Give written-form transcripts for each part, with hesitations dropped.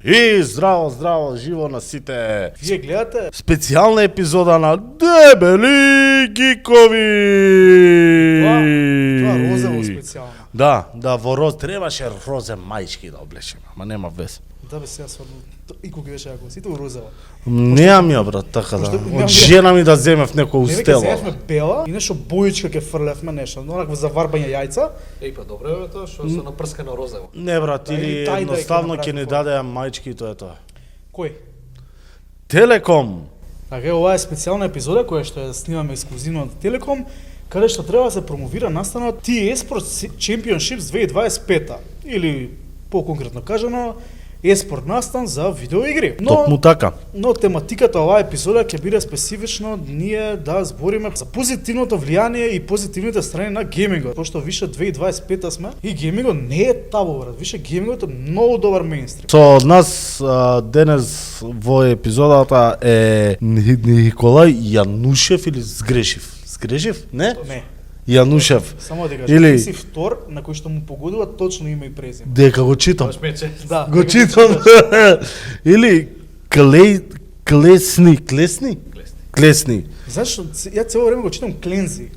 И здраво, здраво, живо на сите. Вие гледате Специјална епизода на Дебели Гикови. Това розово специјално. Да, во роз требаше розе мајчки да облечеме, ама нема вез. Да бе сега сварно и кога беше ако сите розово. Неам ја брат, така да. Пошто- Од жена ми да земев некој Не веќе устело. земевме бела и нешто бојичка ке фрлевме нешто, онакво за варбање јајца. Еј па добро е тоа што се напрскано розево. Не брат, Да, или или тај да ја едноставно ќе ќе ни направи даде мајчки и тоа е тоа. Кој? Телеком. Така, ова е специјална епизода која што ја снимаме ексклузивно од Телеком, каде што треба да се промовира настанот T-Esports Championships 2025 или по-конкретно кажано еспорт настан за видеоигри. Токму така. Но тематиката оваа епизода ќе биде специфично ние да збориме за позитивното влијание и позитивните страни на геймингот. Пошто више 2025 сме и геймингот не е табу, брат. Више геймингот е многу добар мејнстрим. Со нас денес во епизодата е Николај Јанушев или Сгрешив? Сгрешив? Не? Не. Јанушев. Само да кажам, Или- ти си втор на кој што му погодува точно име и презиме. Дека го читам. Баш мече. Да. Го дека читам. Или Клесни. Глесни. Клесни. Знаеш, што, ја цело време го читам Клензи.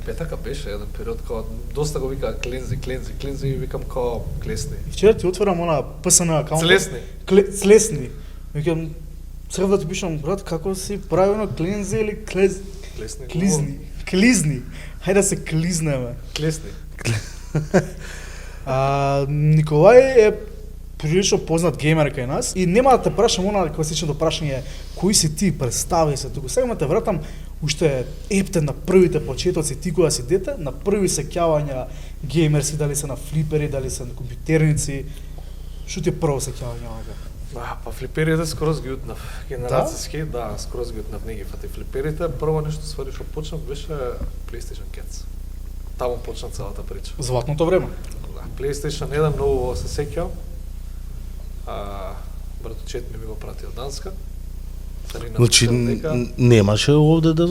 Петака беше еден период кога доста го викаа клензи и викам као клесни. И вчера ти отворам она ПСН акаунт. Цлесни. Цлесни. Викам, сега да ти пишам, брат, како си правилно Клензи или Клесни. Клизни. Хајде да се клизнеме. Клесни. Николај е прилично познат геймер кај нас и нема да те прашам она класичното прашање кој си ти, представи се туку. Сега ме те вратам уште ептен на првите почетоци ти кога си дете, на први сеќавања геймерски, дали се на флипери, дали се на компјутерници. Што ти е прво сеќавање онака? Па флиперите скроз ги утнав. Генерацијски, да, скроз ги утнав, не ги фати флиперите. Прво нешто ствари што почнав беше PlayStation Cats. Таму почна целата прича. Златното време. Да, PlayStation 1 многу се сеќавам. Браточет ми го прати од Данска. Значи немаше овде да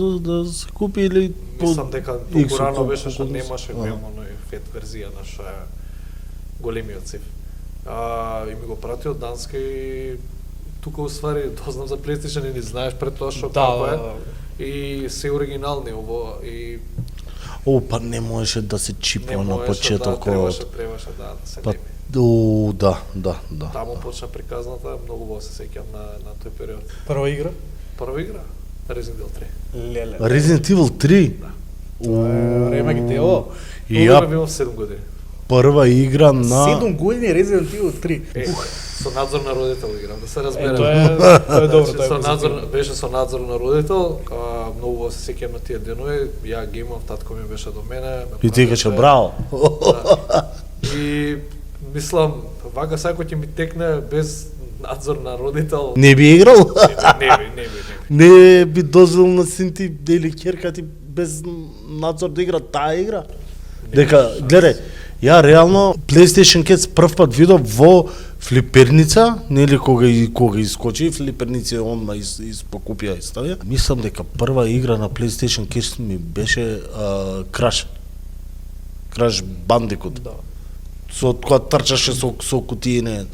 се купи или Мислам дека Иксо, толку рано колку- беше што колку- немаше го имам оној фет верзија на што е големиот циф. И ми го прати од Данска и тука уствари дознам за PlayStation и не знаеш пред тоа што како е. И се оригинални ово и па не можеше да се чипа не на можеше почетокот. требаше да се Па, леми. да. Таму почна приказната, многу во се сеќам на тој период. Прва игра? Прва игра Resident Evil 3. Леле. Resident Evil 3. Тоа е ремек дело. И Ја ја бевам 7 години. прва игра на 7 години Resident Evil 3. Со надзор на родител играм, да се Е, разбере. тоа е добро, тоа е Со надзор, позитивно. беше со надзор на родител, многу се сеќам на тие денови, ја геймав, татко ми беше до мене. ме и ти каже пратеше. браво. Да. И мислам, вака сако ќе ми текне без надзор на родител. Не би играл? Не би. Не би дозволил на син ти или ќерка ти без надзор да игра таа игра? Дека, гледај, ја реално PlayStation Cats прв пат видов во флиперница, нели кога искочи флиперници онма испокупија и ставија. Мислам дека прва игра на PlayStation Cats ми беше Crash Bandicoot. Да. Со кога трчаше со кутије,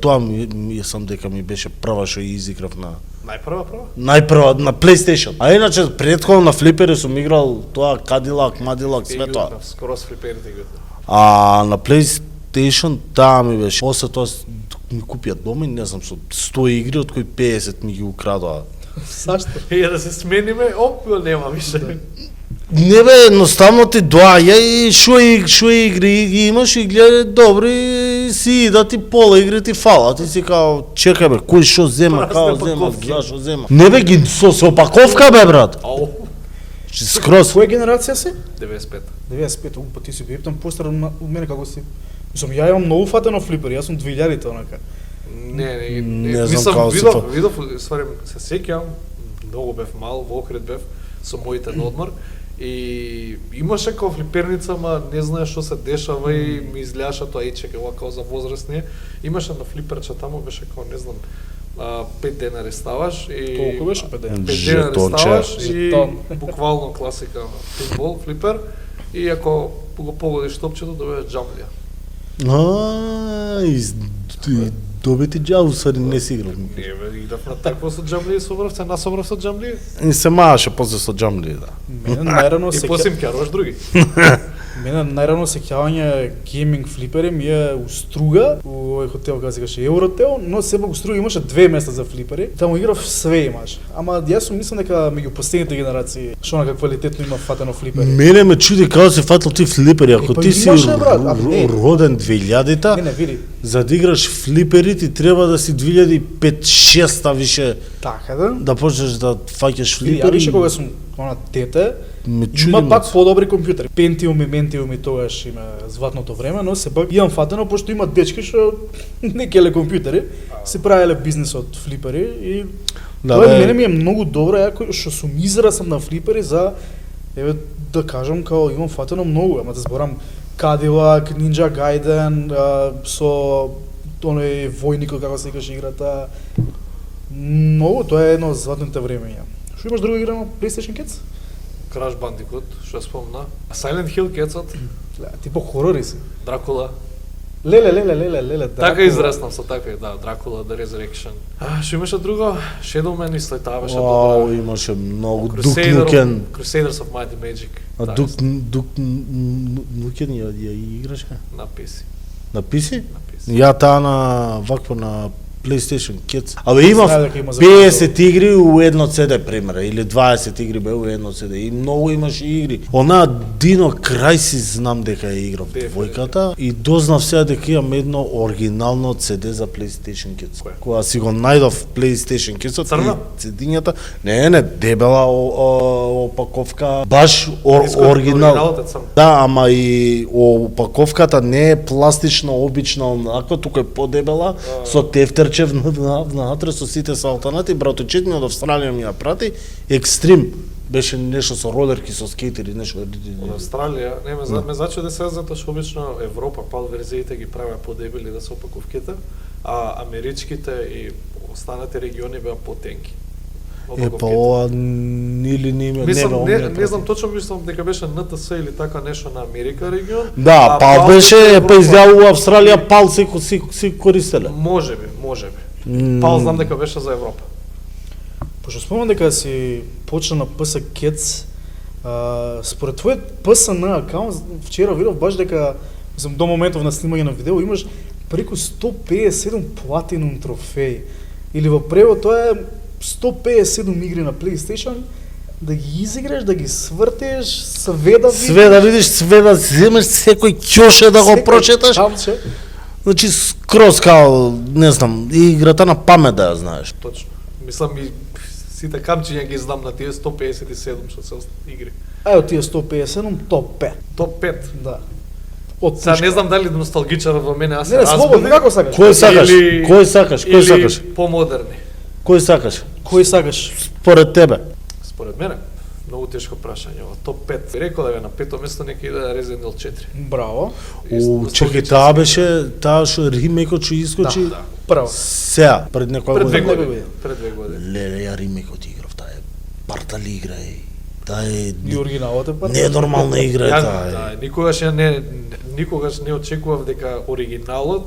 тоа ми сам дека ми беше прва што изиграв на Најпрва? најпрва на PlayStation. А иначе претходно на флипери сум играл тоа Cadillac, Madillac, све тоа. Скоро с флиперите ги утнав. А на PlayStation таа ми беше. После тоа ми купија дома и не знам со 100 игри од кои 50 ми ги украдоа. Зашто? И да се смениме, нема више. Не бе, едноставно ти доаѓа и шо игри ги имаш и гледај добри си да ти пола игри ти фала. Ти си као чекај бе, кој шо зема, као зема, зашо зема. Не бе ги со опаковка бе брат. Ау, Скроз. Која генерација си? 95. 95, па ти си бептен постар од мене како си. Мислам, ја имам многу фатено флипер, јас сум 2000-те онака. Не знам Мислам, како си видов, ствари се сеќавам, многу бев мал, во Охрид бев со моите на одмор и имаше као флиперница, ма не знаеш што се дешава и ми изгледаше тоа и чека ова као за возрастни. Имаше на флиперче таму беше као не знам 5 денари ставаш и Толку беше 5 денари. 5 денари Жетонче. ставаш и Жетон. буквално класика футбол, флипер и ако го погодиш топчето добиваш џамлија. И добити џабу, сари не си играл. Не, бе, идав на такво со џамли и собрав се, насобрав со џамли. И се мааше после со џамли, да. Мене најрано И се после им кјаруваш други. Мене најрано сеќавање гейминг флипери ми е у Струга, у овој хотел кога се каже Евротел, но сепак у Струга имаше 2 места за флипери. Таму играв све имаш. Ама јас сум мислам дека меѓу последните генерации што на квалитетно има фатено флипери. Мене ме чуди како се фатил ти флипери, ако па ти си имаше, брат, а не. роден 2000-та, Не, види. за да играш флипери ти треба да си 2005-6 више Така да. да почнеш да фаќаш Види, ја флипери. више кога сум она дете, Ме чуди има ме. пак подобри компјутери. Pentium и тогаш има зватното време, но сепак имам фатено пошто има дечки што не келе компјутери, се правеле бизнес од флипери и Да, тоа бе. мене ми е многу добро јако што сум израсен на флипери за еве да кажам као имам фатено многу, ама да зборам Cadillac, Ninja Gaiden, со оној војникот како се каже играта. Многу, тоа е едно од златните времења. Што имаш друга игра на PlayStation Kids? Crash Bandicoot, што спомна. Silent Hill кецот, Типо хорори си. Дракула. Леле. Така израснав со така, да, Дракула, The Resurrection. Што имаше друго? Shadowman исто и таа беше Вау, добра. имаше многу. Дук Crusader Нукен. Crusaders of Might and Magic. А Таа Дук Нукен ја играше? на PC. На PC? На PC. Ја таа на вакво на PlayStation Kids. Абе имав Знаев дека има за 50 игри у едно CD примера или 20 игри бе у едно CD и многу имаше игри. Она Dino Crisis знам дека ја играв Дефинитивно. двојката и дознав сега дека имам едно оригинално CD за PlayStation Kids. Кој? Кога си го најдов PlayStation Kids-от Црна? и CD-њата, не, дебела опаковка, баш Искот, оригинал. оригиналот е црн. Да, ама и опаковката не е пластична, обична, онако, тука е подебела, со тефтерче внатре со сите салтанати. Браточет ми од Австралија ми ја прати, Екстрим. Беше нешто со ролерки, со скейтери, нешто. Од Австралија, не ме зачуде сега затоа што обично Европа пал верзиите ги правеа подебели да се опаковките, а америчките и останати региони беа потенки. Па ова нили не има, Мислам, не, не знам точно, мислам дека беше НТС или така нешто на Америка регион. Да, а пал Пал беше, Европа- па изјавува Австралија, пал си користеле. Можеби. Пал знам дека беше за Европа. Пошто спомнам дека си почна на PS Kids, според твојот PSN акаунт, вчера видов баш дека, мислам, до моментов на снимање на видео, имаш преку 157 платинум трофеи. Или во превод тоа е 157 игри на PlayStation, да ги изиграш, да ги свртеш, све да видиш. Све да видиш, све да земеш, секој ќоше да го секој прочеташ. камче. Значи скроз као, не знам, играта на памет да ја знаеш. Точно. Мислам и сите камчиња ги знам на тие 157 што се игри. Ај од тие 157, топ 5. Топ 5. Да. Од Сега пушка. не знам дали носталгичарот во мене, аз се Не, слободно, како сакаш? Кој сакаш? Или- Кој сакаш? Кој сакаш? Или помодерни. Кој сакаш? Кој сакаш? Според тебе. Според мене, многу тешко прашање ова. Топ 5. Би рекол дека на пето место нека иде Resident Evil 4. Браво. Чекај, таа беше, таа што ремейкот што искочи. Да. Право. Сега, пред некоја Пред 2 година. години. Пред 2 години. Леле, ја ремейкот играв, таа е партали игра е. Таа е И оригиналот е пар. ненормална игра е Ја, таа. да, Е. никогаш не очекував дека оригиналот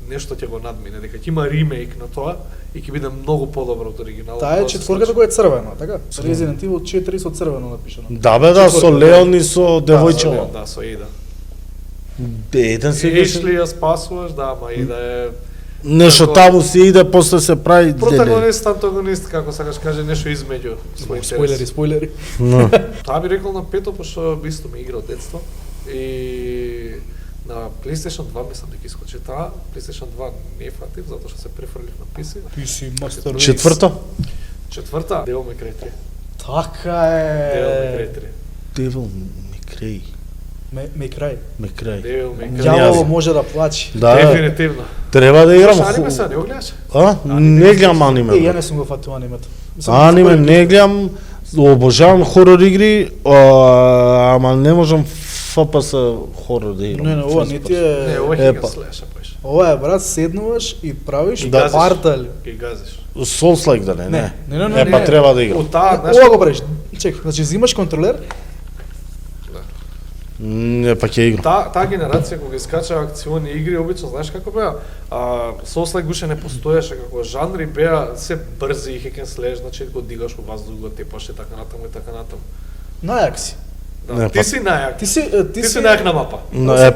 нешто ќе го надмине, дека ќе има ремейк на тоа и ќе биде многу подобро од оригиналот. Таа е Тоа се четворката случи. која е црвена, така? Resident Evil 4 со црвено напишано. Да бе, да, со Четвртата. Леон и со Да, девојчева. Да, со Ида. Еден се Ешли беше. ја спасуваш, да, ама Ида е Нешто како- таму се иде, после се прави деле. протагонист, антагонист, како сакаш каже, нешто измеѓу свој интерес. Спойлери. Но. Тоа би рекол на пето, пошто исто ми игра од детство. И на PlayStation 2 мислам дека искочи таа. PlayStation 2 не фатив, затоа што се префрлив на PC. Ти си мастер рейс. Четврто? Четврта, Devil May Cry 3. Така Devil May Cry е. 3. Devil May Cry. Ме крај. May Cry. Devil May Cry. Ѓаволо може да плачи. Да, Дефинитивно. треба да играм. Гледаш аниме сега, не го гледаш? А? Не гледам аниме. Ја бе. не сум го фатил анимето. Аниме не гледам, обожавам хорор игри, ама не можам FPS хорор да играм. Не, ова не ти Не, е. ова Е, ќе па. го слеша пеш. Ова е брат, седнуваш и правиш Ги да газиш. партали. Ги газиш. Souls-like да не. Не, Е, па не. треба да играм. Од таа, знаеш, Ова го правиш. Чек, значи взимаш контролер, Не, па ќе играм. Таа генерација кога искачаа акциони игри, обично знаеш како беа? Souls-like уште не постоеше како жанр и беа се брзи и hack and slash, значи го дигаш во воздух, го тепаш и така натаму и така натаму. Најак си. Да, Не, ти па- си најак. Ти си најак на мапа.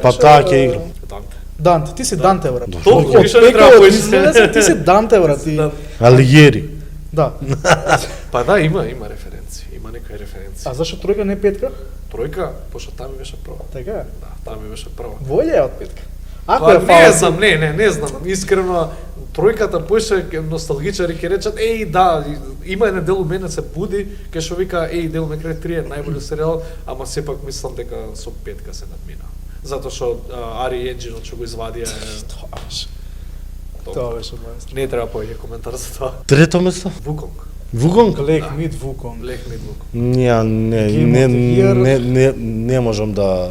Па таа ќе играм. Данте. Данте, ти си Данте, брат. Толку Од ништо не треба пеколот поише. излезе, ти си Данте, брат. И... Да. Алиери. Да. Па да, има референции, има некои референции. А зашто тројка не петка? Тројка, пошто таа ми беше прва. Така е. Да, таа ми беше прва. Волја е од петка. Ако Па, е не фала, знам, не знам. Искрено, тројката поише носталгичари ќе речат, да, има еден дел у мене се буди, кај што вика, дел ме крај 3 е најбољи серијал, ама сепак мислам дека со петка се надмина. Затоа што Ари Енџинот што го извадија Тоа беше мајстор. Не треба повеќе коментар за тоа. Трето место? Вуконг. Вуконг? Лек мид Вуконг. Лех мид Вуконг. Не можам да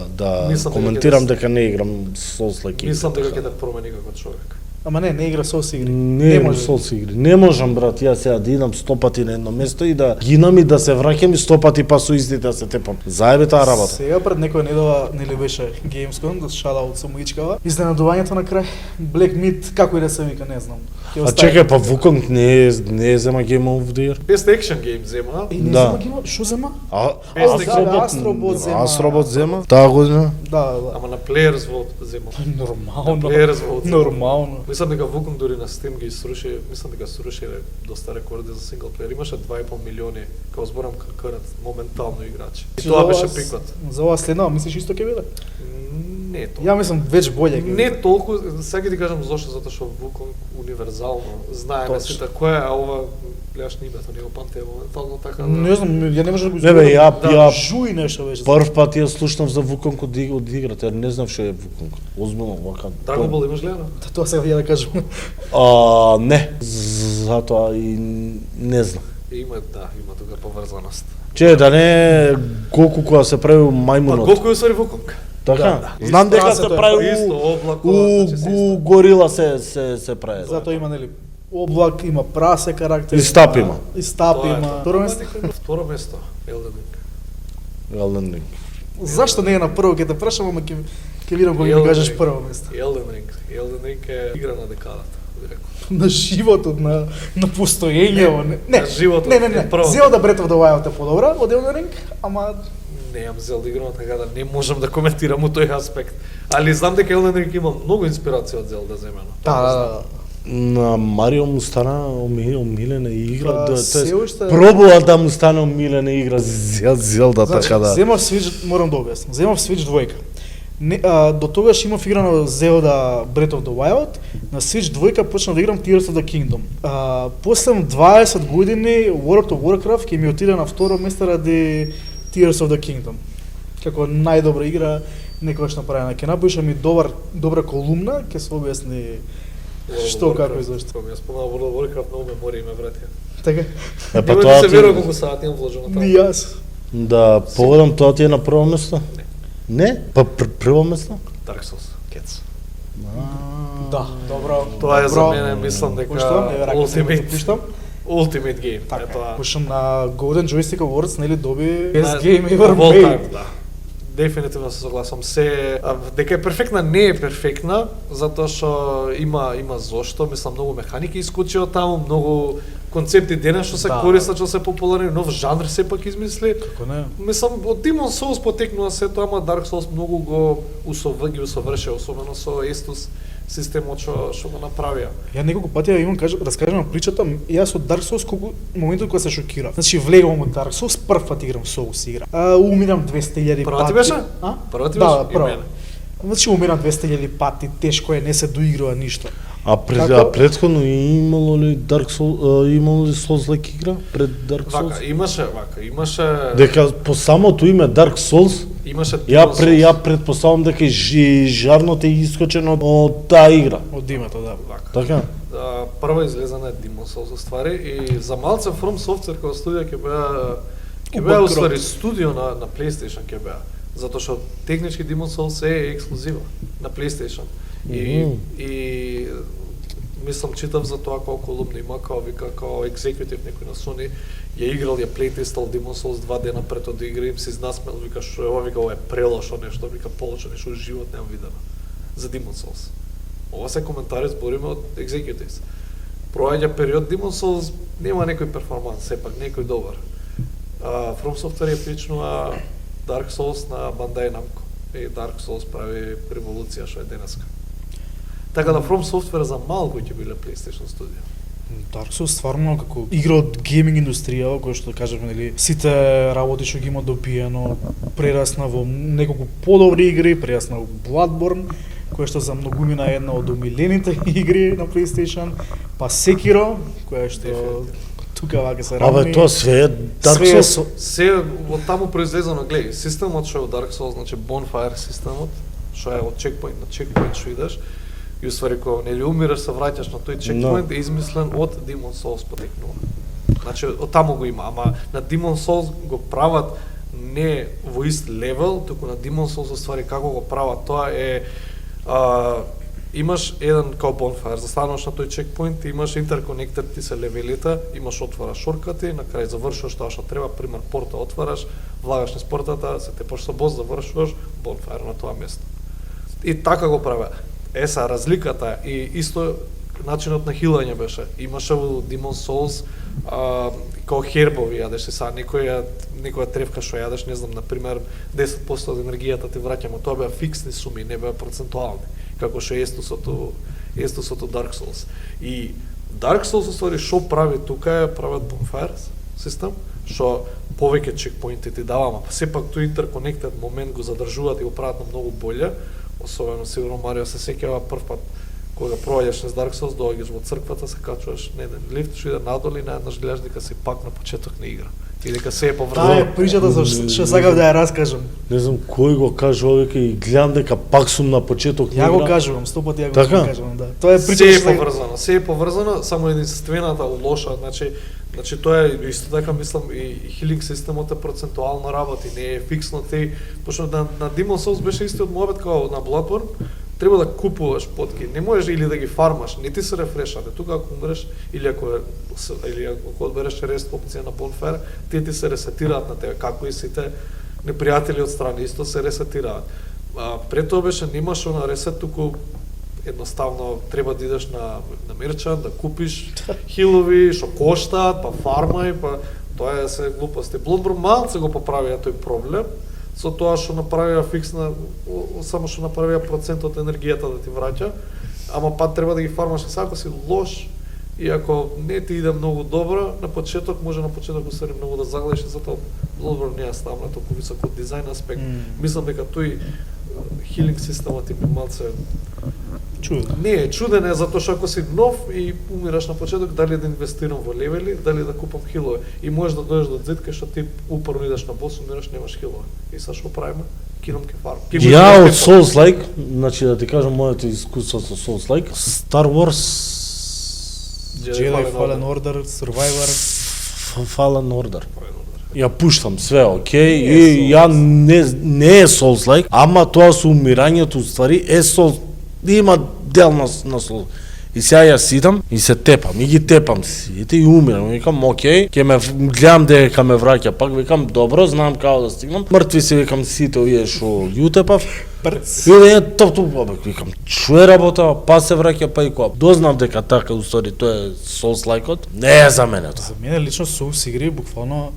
Мислам дека коментирам ќе дека не играм Souls-like игри. Мислам дека ќе те промени како човек. Ама не игра Souls игри. Не играм Souls игри. Не можам, брат, ја сега да идам 100 пати на едно место и да гинам и да се враќам и 100 пати па со истите да се тепам. Заебе таа работа. Сега пред некоја недела нели беше Gamescom, да шадаут со муичкава. Изненадувањето на крај. Black Myth, како и да се вика, не знам. Ќе А остави. чекај, па Вуконг не е зема Game of the Year? Best action game зема. И не Да. зема гима, шо зема? Астробот зема. Астробот зема? Таа година? Да. Ама на Players Vote зема. Нормално. Players Vote зема. Нормално. Мислам дека Вуконг дури на Steam ги сруши, мислам дека сруши доста рекорди за синглплеер. Имаше 2,5 милиони, као зборам кркарат моментално играчи. И тоа беше пикот. За ова следнава, мислиш исто ќе биде? Не е тоа. Ја мислам веќе боле ќе Не биде. толку, сега ќе ти кажам зошто, затоа што Вуконг универзално знаеме Точно. сите кој е, а ова гледаш името, не го памтев моментално така. Не знам, ја не можам да го Не бе, ја жуи нешто беше. прв пат ја слушнав за Вуконг од играта, ја не знав што е Вуконг. Озбилно вака. Dragon Ball имаш гледано? Тоа сега ја да кажам. Не, затоа и не знам. Има тука поврзаност. Че да не колку кога се прави Па мајмунот. колку е усвари Вуконг? Така? Да. Знам дека се Истрасето е прави Исто, у облакот, значи се исто. горила се прави. Затоа има нели облак, има прасе карактер. И стап има. И стап Тоа е има. тоа. Второ место. Второ место, Elden Ring. Elden Ring. Зашто не е на прво ќе те прашам, ама ќе видам кога ми кажеш прво место. Elden Ring е игра на декадата, би рекол. На животот, на постоењето. Не, на животот не, е прво. Zelda Breath of the Wild е подобра од Elden Ring, ама Неам Zelda играно, така да не можам да коментирам у тој аспект. Али знам дека Elden Ring има многу инспирација од Zelda земено. да. На Марио му стана омилена игра, Па, да, се тоест уште- пробува да му стане омилена игра Зелда, така да. Земав Switch, морам да објаснам. Земав Switch двојка. До тогаш имав играно Zelda Breath of the Wild, на Switch двојка почнав да играм Tears of the Kingdom. После 20 години World of Warcraft ќе ми отиде на второ место ради Tears of the Kingdom. Како најдобра игра некогаш направена. Ќе напишам и добра колумна, ќе се објасни што, како и зашто. Кога ми ја спомнал World of Warcraft, многу мемории ме вратија. Така? Па Нема да тоа се ти- верува колку саат имам вложено таму. Ни јас. Да, поведам тоа ти е на прво место? Не. Не? Па прво место? Dark Souls, Cats. Да, добро. Тоа е за добро. мене, мислам дека Пуштам, еве рака се Ultimate. пуштам. Ultimate Game. Така, Ето, пушам на Golden Joystick Awards, нели доби на- Best Game Ever of all Made. time, да. Дефинитивно се согласам. Дека е перфектна, не е перфектна, затоа што има зошто, мислам многу механики искучи од таму, многу концепти денес што се Да. користат, што се популарни, нов жанр сепак измисли. Како не? Мислам, од Demon Souls потекнува сето, ама Dark Souls многу го ги усоврши, особено со Estus системот што го направија. Ја неколку пати ја имам раскажам причата, јас од Dark Souls колку моментот кога се шокирав. Значи влегувам од Dark Souls, прв пат играм Souls игра. Умирам 200.000 пати. Прва ти беше? А? Прва ти Да, беше? И прва. мене. Значи умирам 200.000 пати, тешко е, не се доигрува ништо. А предходно имало ли имало ли Souls-like игра пред Dark Souls? Имаше Дека по самото име Dark Souls, Demon Souls. ја предпоставам дека и жарното е искочено од таа игра. Од името, да. Вака. Така? Прва излезена е Demon Souls ствари и за малце From Software како студија ќе беа уствари студио на PlayStation ќе беа. Затоа што технички Demon Souls е ексклузива на PlayStation. И мислам читав за тоа како колумна има, као вика као екзекутив некој на Sony ја играл, ја плейтестал Demon's Souls 2 дена пред да игра, им се изнасмел, вика што е ова, вика ова е прелошо нешто, вика полошо нешто живот немам видено за Demon's Souls. Ова се коментари збориме од executives. Проаѓа период Demon's Souls нема некој перформанс, сепак некој добар. From Software ја причнува Dark Souls на Bandai Namco. И Dark Souls прави револуција што е денеска. Така да From Software за малку ќе биле PlayStation студија. Dark Souls стварно како игра од гейминг индустрија, кој што кажавме, нели, сите работи што ги има добиено прерасна во неколку подобри игри, прерасна во Bloodborne, која што за многумина е една од омилените игри на PlayStation, па Sekiro, која што тука вака се рамни. Абе, тоа све е Dark Све е Souls. Се од таму произлезено, гледај, системот што е од Dark Souls, значи Bonfire системот, што е од чекпоинт на чекпоинт што идеш, и усвари кога нели умираш, се враќаш на тој чекпоинт, е измислен од Demon's Souls потекнува. Значи од таму го има, ама на Demon's Souls го прават не во ист левел, туку на Demon's Souls ствари како го прават тоа е имаш еден као Bonfire, застануваш на тој чекпоинт, имаш интерконектор, ти се левелите, имаш отвараш шоркати, на крај завршуваш тоа што треба, пример порта отвараш, влагаш низ портата, се тепаш со бос, завршуваш Bonfire на тоа место. И така го правеа. Еса, разликата и исто начинот на хилање беше. Имаше во Demon's Souls као хербови јадеш, сега некоја тревка што јадеш, не знам, например 10% од енергијата ти враќамо, тоа беа фиксни суми, не беа процентуални, како што е естусото Dark Souls. И Dark Souls уствари што прави тука е прават Bonfire систем, што повеќе чекпоинти ти дава, ама сепак тој интерконектен момент го задржуваат и го прават на многу боле. Особено сигурно Марио се сеќава прв пат кога проаѓаш низ Dark Souls, доаѓаш во црквата, се качуваш на еден лифт, што иде надолу и наеднаш гледаш дека си пак на почеток на игра. И дека се е Таа поврзано. е причата за што сакав да ја раскажам. Не знам кој го кажува веќе и гледам дека пак сум на почеток на Ја го игра. кажувам, 100 пати ја го Така? кажувам, да. Тоа е Се причата е што поврзано, се е поврзано, само единствената лоша, значи тоа е исто така мислам и хилинг системот е процентуално работи, не е фиксно ти, пошто на Demon's Souls беше истиот муабет како на Bloodborne, треба да купуваш потки, не можеш или да ги фармаш, не ти се рефрешат, тука ако умреш или ако одбереш рест опција на Bonfire, ти се ресетираат на тебе, како и сите непријатели од страни исто се ресетираат. Пред тоа беше немаше на ресет, туку едноставно треба да идеш на мерчант, да купиш хилови, што коштаат, па фармај, па тоа е се глупости. Bloodborne малце го поправија тој проблем, со тоа што направија фиксна, само што направија процентот енергијата да ти враќа, ама па треба да ги фармаш, ако си лош, и ако не ти иде многу добро, на почеток може усари многу да загледаш, затоа Bloodborne не е ставна толку високо од дизајн аспект. Мислам дека тој хилинг системот е малце чуден. Не е чуден е затоа што ако си нов и умираш на почеток, дали да инвестирам во левели, дали да купам хилове. И можеш да дојдеш до зетка што ти упорно идеш на бос, умираш, немаш хилове. И са што правиме? Кинам ке фарм. Ја од Souls-like, значи да ти кажам моето искуство со Souls-like, Star Wars Jedi Fallen Order, Survivor. Fallen Order. Ја пуштам све, окей, и ја не е Souls-like, ама тоа со умирањето ствари е Souls, има дел на Souls. И сега ја сидам и се тепам, и ги тепам сите и умирам, викам, окей, ќе ме гледам дека ме враќа, пак викам, добро, знам како да стигнам, мртви се викам сите овие што ги утепав, и не топ, викам, што е работа, па се враќа, па и која. Дознав дека така, устори, тоа е Souls-like-от, не е за мене тоа. За мене лично Souls игри буквално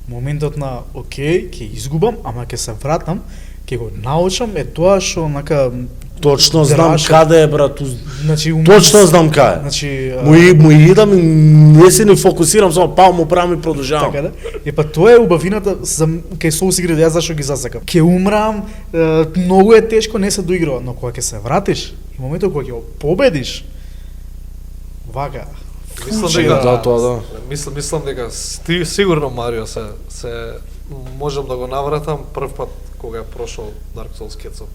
моментот на окей, ќе изгубам, ама ќе се вратам, ќе го научам, е тоа што онака Точно знам каде е, брат. Значи, точно знам каде. Значи, му идам и не се не фокусирам, само па му правам и продолжавам. Така да. Е па тоа е убавината за кај Souls игри, да јас зашо ги засакам. Ќе умрам, многу е тешко, не се доиграва, но кога ќе се вратиш, и моментот кога ќе го победиш, вака. Мислам дека сигурно Марио се можам да го навратам прв пат кога прошол Dark Souls кецот.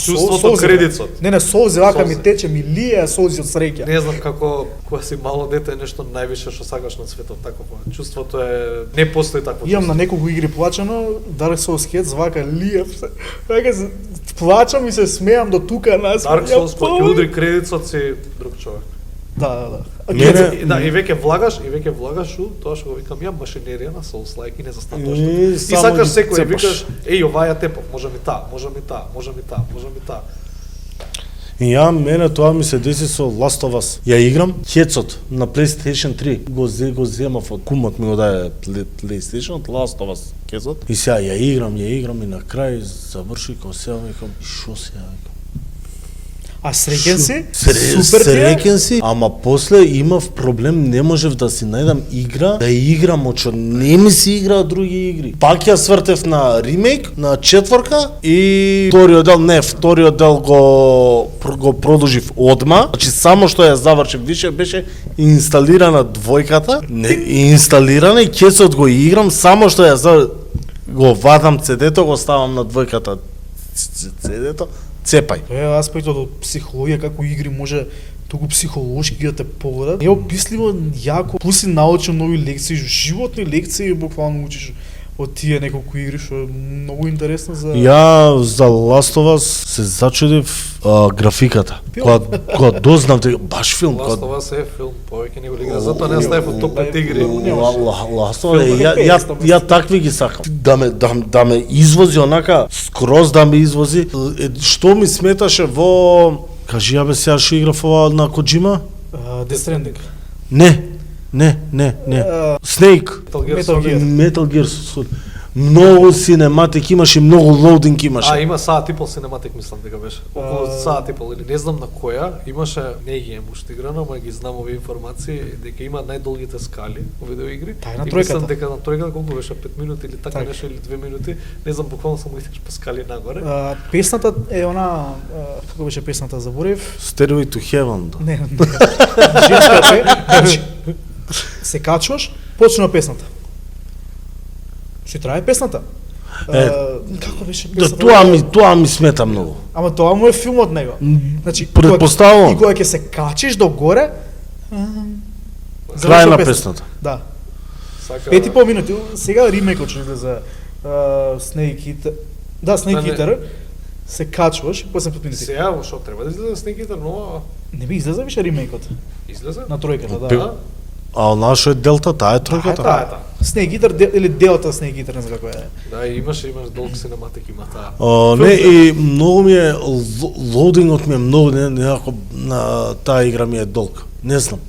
Чувството кредитот. Не, солзи вака ми тече, ми лие солзи од среќа. Не знам како кога си мало дете е нешто највише што сакаш на светот, такво. Чувството е не постои такво. Имам на неколку игри плачено, Dark Souls кец вака лиев се. Вака плачам и се смеам до тука нас. Dark Souls кога ќе удри кредитот си друг човек. Да. Мене- Да, и веќе влагаш у тоа што го викам ја машинерија на Souls-like и не застануваш. И само сакаш ги секој, цепаш. викаш, еј, ова ја тепав, може ми таа, може ми таа, може ми таа, може ми таа. И мене тоа ми се деси со Last of Us. Ја играм хецот на PlayStation 3. Го земав од кумот ми го даде PlayStation, Last of Us хецот. И сега ја играм и на крај заврши како сега викам, шо сега викам. А среќен си? Среќен си, ама после имав проблем, не можев да си најдам игра, да играм, очо не ми се играа други игри. Пак ја свртев на ремейк, на четворка и вториот дел го продолжив одма. Значи само што ја завршив, више беше инсталирана двојката, не инсталирана и кесот го играм, само што ја го вадам CD-то, го ставам на двојката CD-то, цепај. Аспектот од психологија, како игри може туку психолошки да те поведат. Е описливо, јако, плюс си научил нови лекции, животни лекции, буквално учиш од тие неколку игри, што е многу интересно за... Ја за Last of Us се зачудив графиката. Кога дознав дека баш филм, Last of Us е филм, повеќе не го игра, затоа не ставив од топ 5 игри. Last of Us, ја такви ги сакам. Да ме извози онака, скроз да ме извози. Што ми сметаше во... Кажи, ја бе сега што играв ова на Коджима? Death Stranding. Не. Snake. Metal Gear Solid. Многу синематик имаш и многу лоудинг имаше. Има саат и пол синематик, мислам дека беше. Околу саат и пол, или не знам на која, имаше, не ги имам уште играно, ама ги знам овие информации, дека има најдолгите скали во видеоигри. Тај на И тројката. мислам дека на тројката колку беше, 5 минути или така Так. нешто, или 2 минути, не знам, буквално само идеш по скали нагоре. Песната е она, како беше песната, заборев? Stairway to Heaven. Не. Женската е, значи, се качуваш, почнува песната. Што трае песната? Како беше песната? Тоа ми смета многу. Ама тоа му е филмот него. Значи, Претпоставувам. и кога ќе се качиш до горе, Крај завршува на песната. песната. Да. Сака 5,5 минути. Сега ремейкот што излезе Snake Eater. Да, Snake не. Eater. Се качуваш и после 5 минути. Сега, што треба да излезе Snake Eater, но Не би излезе више ремейкот излезе? на тројката, да. Пил- А она што е Делта, таа е тројката. Таа е таа. Snake Eater или делата Snake Eater, не знам како е. Да, имаш долг синематик, има таа. Не, и многу ми е, лоудингот ми е многу, некако на таа игра ми е долг. Не знам.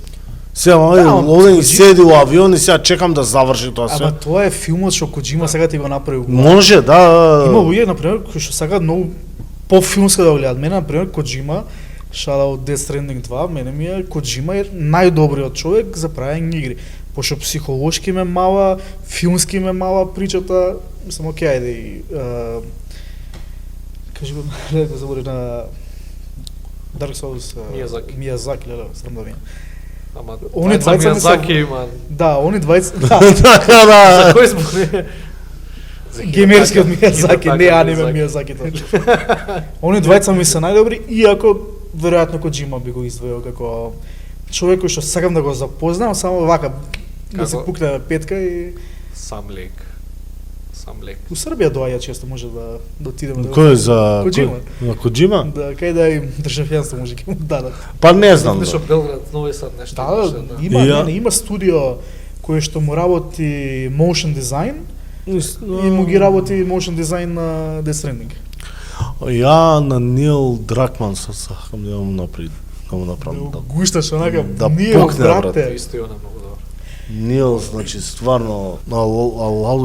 Сега ама, лоудинг Коджи- седи у авион и сега чекам да заврши тоа Ама се. тоа е филмот што Коджима сега ти го направи. Може, да. Има луѓе на пример кои што сакаат многу по-филмска да го гледаат. Мене на пример Коджима, шала од Death Stranding 2, мене ми е Коджима е најдобриот човек за правење игри. Пошто психолошки ме мала, филмски ме мала причата, мислам окей, ајде и кажи го, леле го заборев на Dark Souls Мијазаки, леле, срам да ми е. Ама Они двајца двајца Мијазаки не има. Да, они двајца, да, Така да. За кој збор? геймерскиот Мијазаки, не аниме Мијазакито. Они двајца ми се најдобри, иако веројатно Коджима би го издвоил како човек кој што сакам да го запознам, само вака да се Како? пукне петка и Сам лек. у Србија доаѓа често, може да отидеме да Кој е за Коджима. На Коджима? Да, кај да им државјанство може ќе му дадат. Па не знам. Нешто Да. Белград, Нови Сад, нешто. Да, имаше, има, И ја- не, има студио кој што му работи motion design и му ги работи motion design на Death Stranding. Ја на Нил Дракман се сакам да му направи. Да му направам. Да. Гушташ онака, Да ние пукне, брате. Исто и она многу добро. Нил, значи стварно,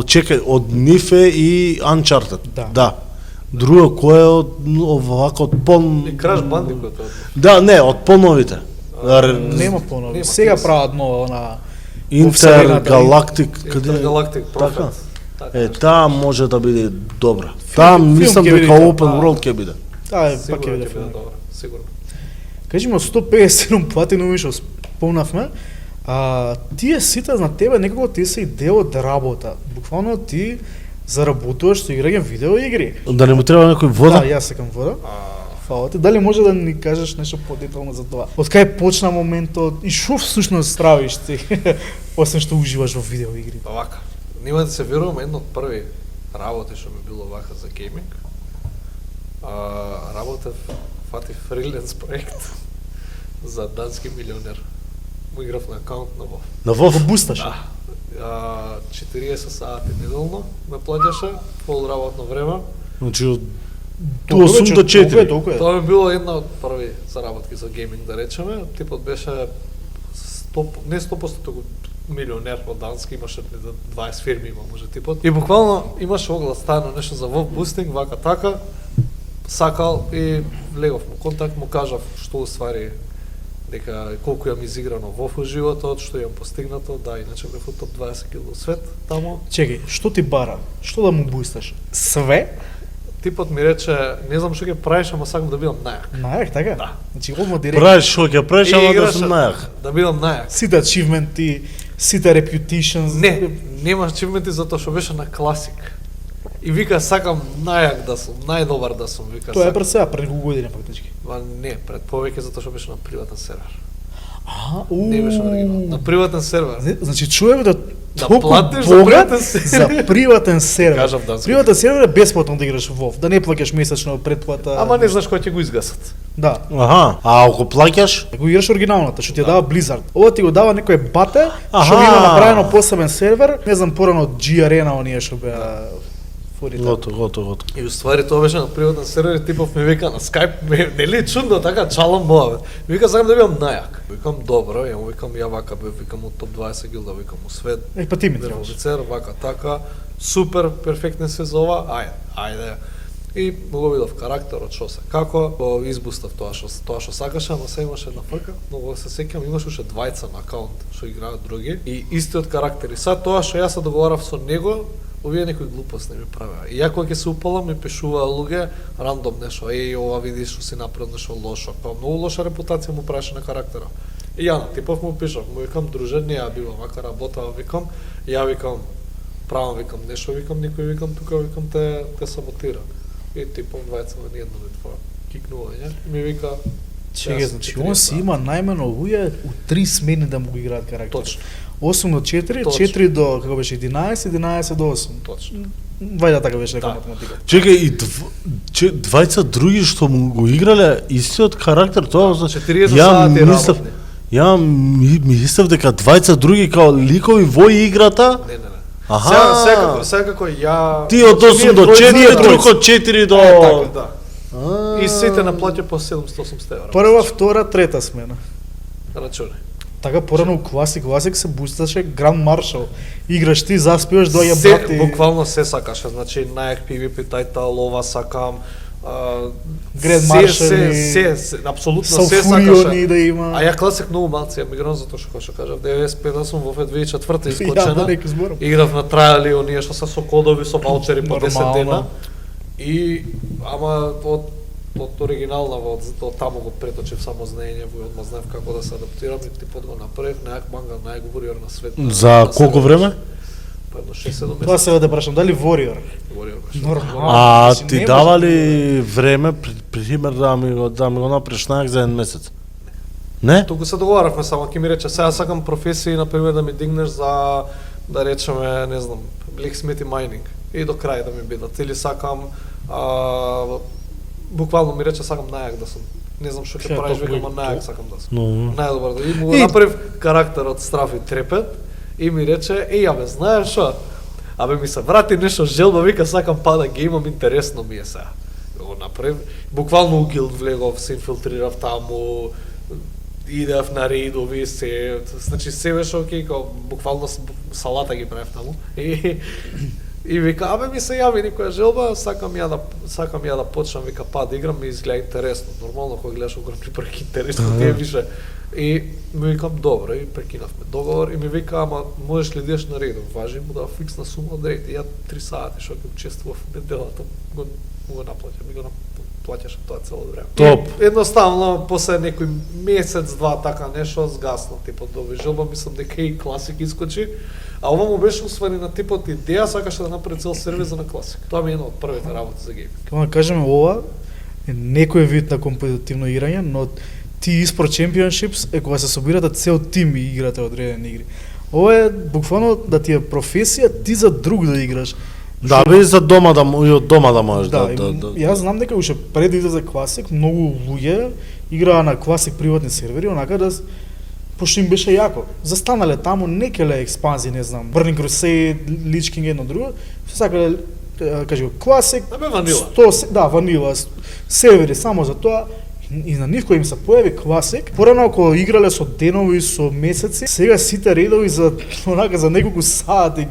чекај, од нив е и Uncharted. Да. Друго кој е од овако од пол... И Краш Бандикот. Да, не, од поновите. Нема поново. Нема, Сега нема. прават нова она Интергалактик, Интергалактик Така. Профет. Е, таа може да биде добра. Таа филм мислам ќе биде дека таа, Open да. World ќе биде. Таа е пак Сигурно ќе биде ќе биде филм. добро, сигурно. Кажи ми, од 157 платинови што спомнавме, тие сите на тебе некако ти се и дел од работа. Буквално ти заработуваш со играње видеоигри. Да не му треба некој вода? Да, јас сакам вода. Фала ти. Дали може да ни кажеш нешто подетално за тоа? Од кај почна моментот и што всушност правиш ти, освен што уживаш во видеоигри? Па вака. Нема да се верувам, едно од први работи што ми било вака за гейминг. Работев, фатив фриленс проект за дански милионер. Му играв на акаунт на WoW. На Вов? Го бусташ. Да. 40 сати неделно ме плаќаше, пол работно време. Значи од Толку 8 до 4. толку е. Тоа ми било една од први заработки за гейминг, да речеме. Типот беше 100, не 100%, туку милионер од Дански, имаше 20 фирми има, може типот. И буквално имаше оглас стано нешто за WoW бустинг, вака така, сакал и влегов му контакт, му кажав што уствари дека колку јам изиграно WoW во животот, што јам постигнато, да, иначе бев од топ 20 кил во свет тамо. Чекај, што ти бара? Што да му бусташ? Све? Типот ми рече, не знам што ќе правиш, ама сакам да бидам најак. Најак, така? Да. Значи, одма директно. Правиш што ќе правиш, И ама да играше- сум најак. Да бидам најак. Сите ачивменти, сите reputations. Не, нема ачивменти затоа што беше на класик. И вика сакам најак да сум, најдобар да сум, вика. Тоа е сакам. пред сега, пред неколку години фактички. Ма не, пред повеќе затоа што беше на приватен сервер. У. Не беше оригинал. На приватен сервер. Значи човек да Да толку платиш за богат приватен сервер. за приватен сервер. Кажав дански. Приватен сервер е бесплатно да играш WoW, да не плаќаш месечно претплата. Ама не знаеш кој ќе го изгасат. Да. Аха, а ако плаќаш? Ако играш оригиналната, што ти ја дава Blizzard. Ова ти го дава некој бате, Аха. што има направено посебен сервер, не знам порано од G Arena оние што беа форите. Гото. И уствари тоа беше на приватен сервер, и типов ми вика на Skype, нели е чудно така чалам мова. Ми вика сакам да бидам најак. Викам добро, ја му викам ја вака бев, викам од топ 20 гилда, викам у свет. Е, па ти ми Бев требаш. офицер, вака така, супер, перфектен се за ова, ајде. И му го видов карактерот, што се како, го избустав тоа што сакаше, ама се имаше една фрка, но го се сеќам, имаше уште двајца на акаунт што играат други и истиот карактер. И сад тоа што јас се договарав со него, овие некои глупости ми правеа. И ја кога ќе се упалам ми пишуваа луѓе рандом нешто, ова видиш што си направил нешто лошо, па многу лоша репутација му правеше на карактера. И ја на типов му пишав, му викам друже, не ја бива вака работава, викам, ја викам правам, викам нешто, викам никој, викам тука, викам те саботира. И типов двајца ме ниедно ми тоа кикнување. Ми вика Чега, значи, 40 он си има најмено луѓе у 3 смени да му го играат карактер. Точно, 8 до 4, Точно. 4 до, како беше, 11, 11 до 8. точно. Вајда така беше Да. дека математика. Чекај, и двајца други што му го играле истиот карактер, тоа за 40 ја сати мислев, работни. ја мислев дека двајца други као ликови во играта. Не. Аха. Секако ја Ти од 8 до 4, друг од 4 до Така, да. И сите наплаќа по 700-800 евра. Прва, втора, трета смена. Рачуни. Така порано у класик се бусташе Гранд Маршал. Играш ти, заспиваш, доаѓа Се, брат и буквално се сакаше, значи најак PvP тајта лова сакам. Гранд се, Маршали, се, апсолутно се Салфуриони сакаше. да има. А ја класик многу малци ја миграм затоа што кажав 95 сум во 2004 Ја да искочена. неки зборам. Играв на трајали оние што се со кодови со ваучери по 10 Нормално. дена. И ама од оригинална од таму го преточив само знаење, во одма знаев како да се адаптирам и типот го направив најак манга, најговориор на свет. За На колку сервер. време? Па едно 6-7 Тоа сега да прашам, дали Warrior? Говориор беше. Нормално. А Значи, ти не може давали време, пример да ми го направиш најак за еден месец? Не? Туку се договаравме само, ќе ми рече, сега сакам професии, например, да ми дигнеш за, да речеме, не знам, blacksmith и mining. И до крај да ми бидат. Или сакам, буквално ми рече, сакам најак да сум. Не знам што ќе Ќе, правиш, топло викам, и најак то. сакам да сум. Но Најдобар да. И му го И- направив карактер од страф и трепет. И ми рече, абе, знаеш што? Абе, ми се врати нешто желба, вика, сакам па да ги имам, интересно ми е сега. Го направив. Буквално у гилд влегов, се инфилтрирав таму, идев на рейдови, значи се беше окей, као буквално салата ги правев таму. И вика, абе ми се јави некоја желба, сакам ја да почнам, вика, па да играм, ми изгледа интересно. Нормално кога гледаш огромни парки интересно, ти е више. И ми викам, добро, и прекинавме договор и ми вика, ама можеш ли да идеш на рейдов, важи му да фиксна сума од рейд. И ја 3 сати што ќе учествував неделата, му го наплаќа, ми го плаќаше тоа цело време. Топ. И едноставно после некој месец, два така нешто згасна типот дови желба, мислам дека и класик искочи. А ова му беше усвоени на типот идеја, сакаше да направи цел сервис на класик. Тоа ми е една од првите работи за гейминг. Како да кажеме, ова е некој вид на компетитивно играње, но ти eSport Championships е кога се собирате цел тим и играте одредени игри. Ова е буквално да ти е професија, ти за друг да играш. да бе за дома да и од дома да можеш Да, да. јас знам дека уште пред да излезе класик, многу луѓе играа на класик приватни сервери, онака да пошто им беше јако. Застанале таму некеле експанзии, не знам, Burning Crusade, Lich King едно друго, се сакале кажи класик. Да бе ванила. Да, ванила. Сервери само за тоа. И на нив кој им се појави класик, порано кога играле со денови, со месеци, сега сите редови за онака за неколку сати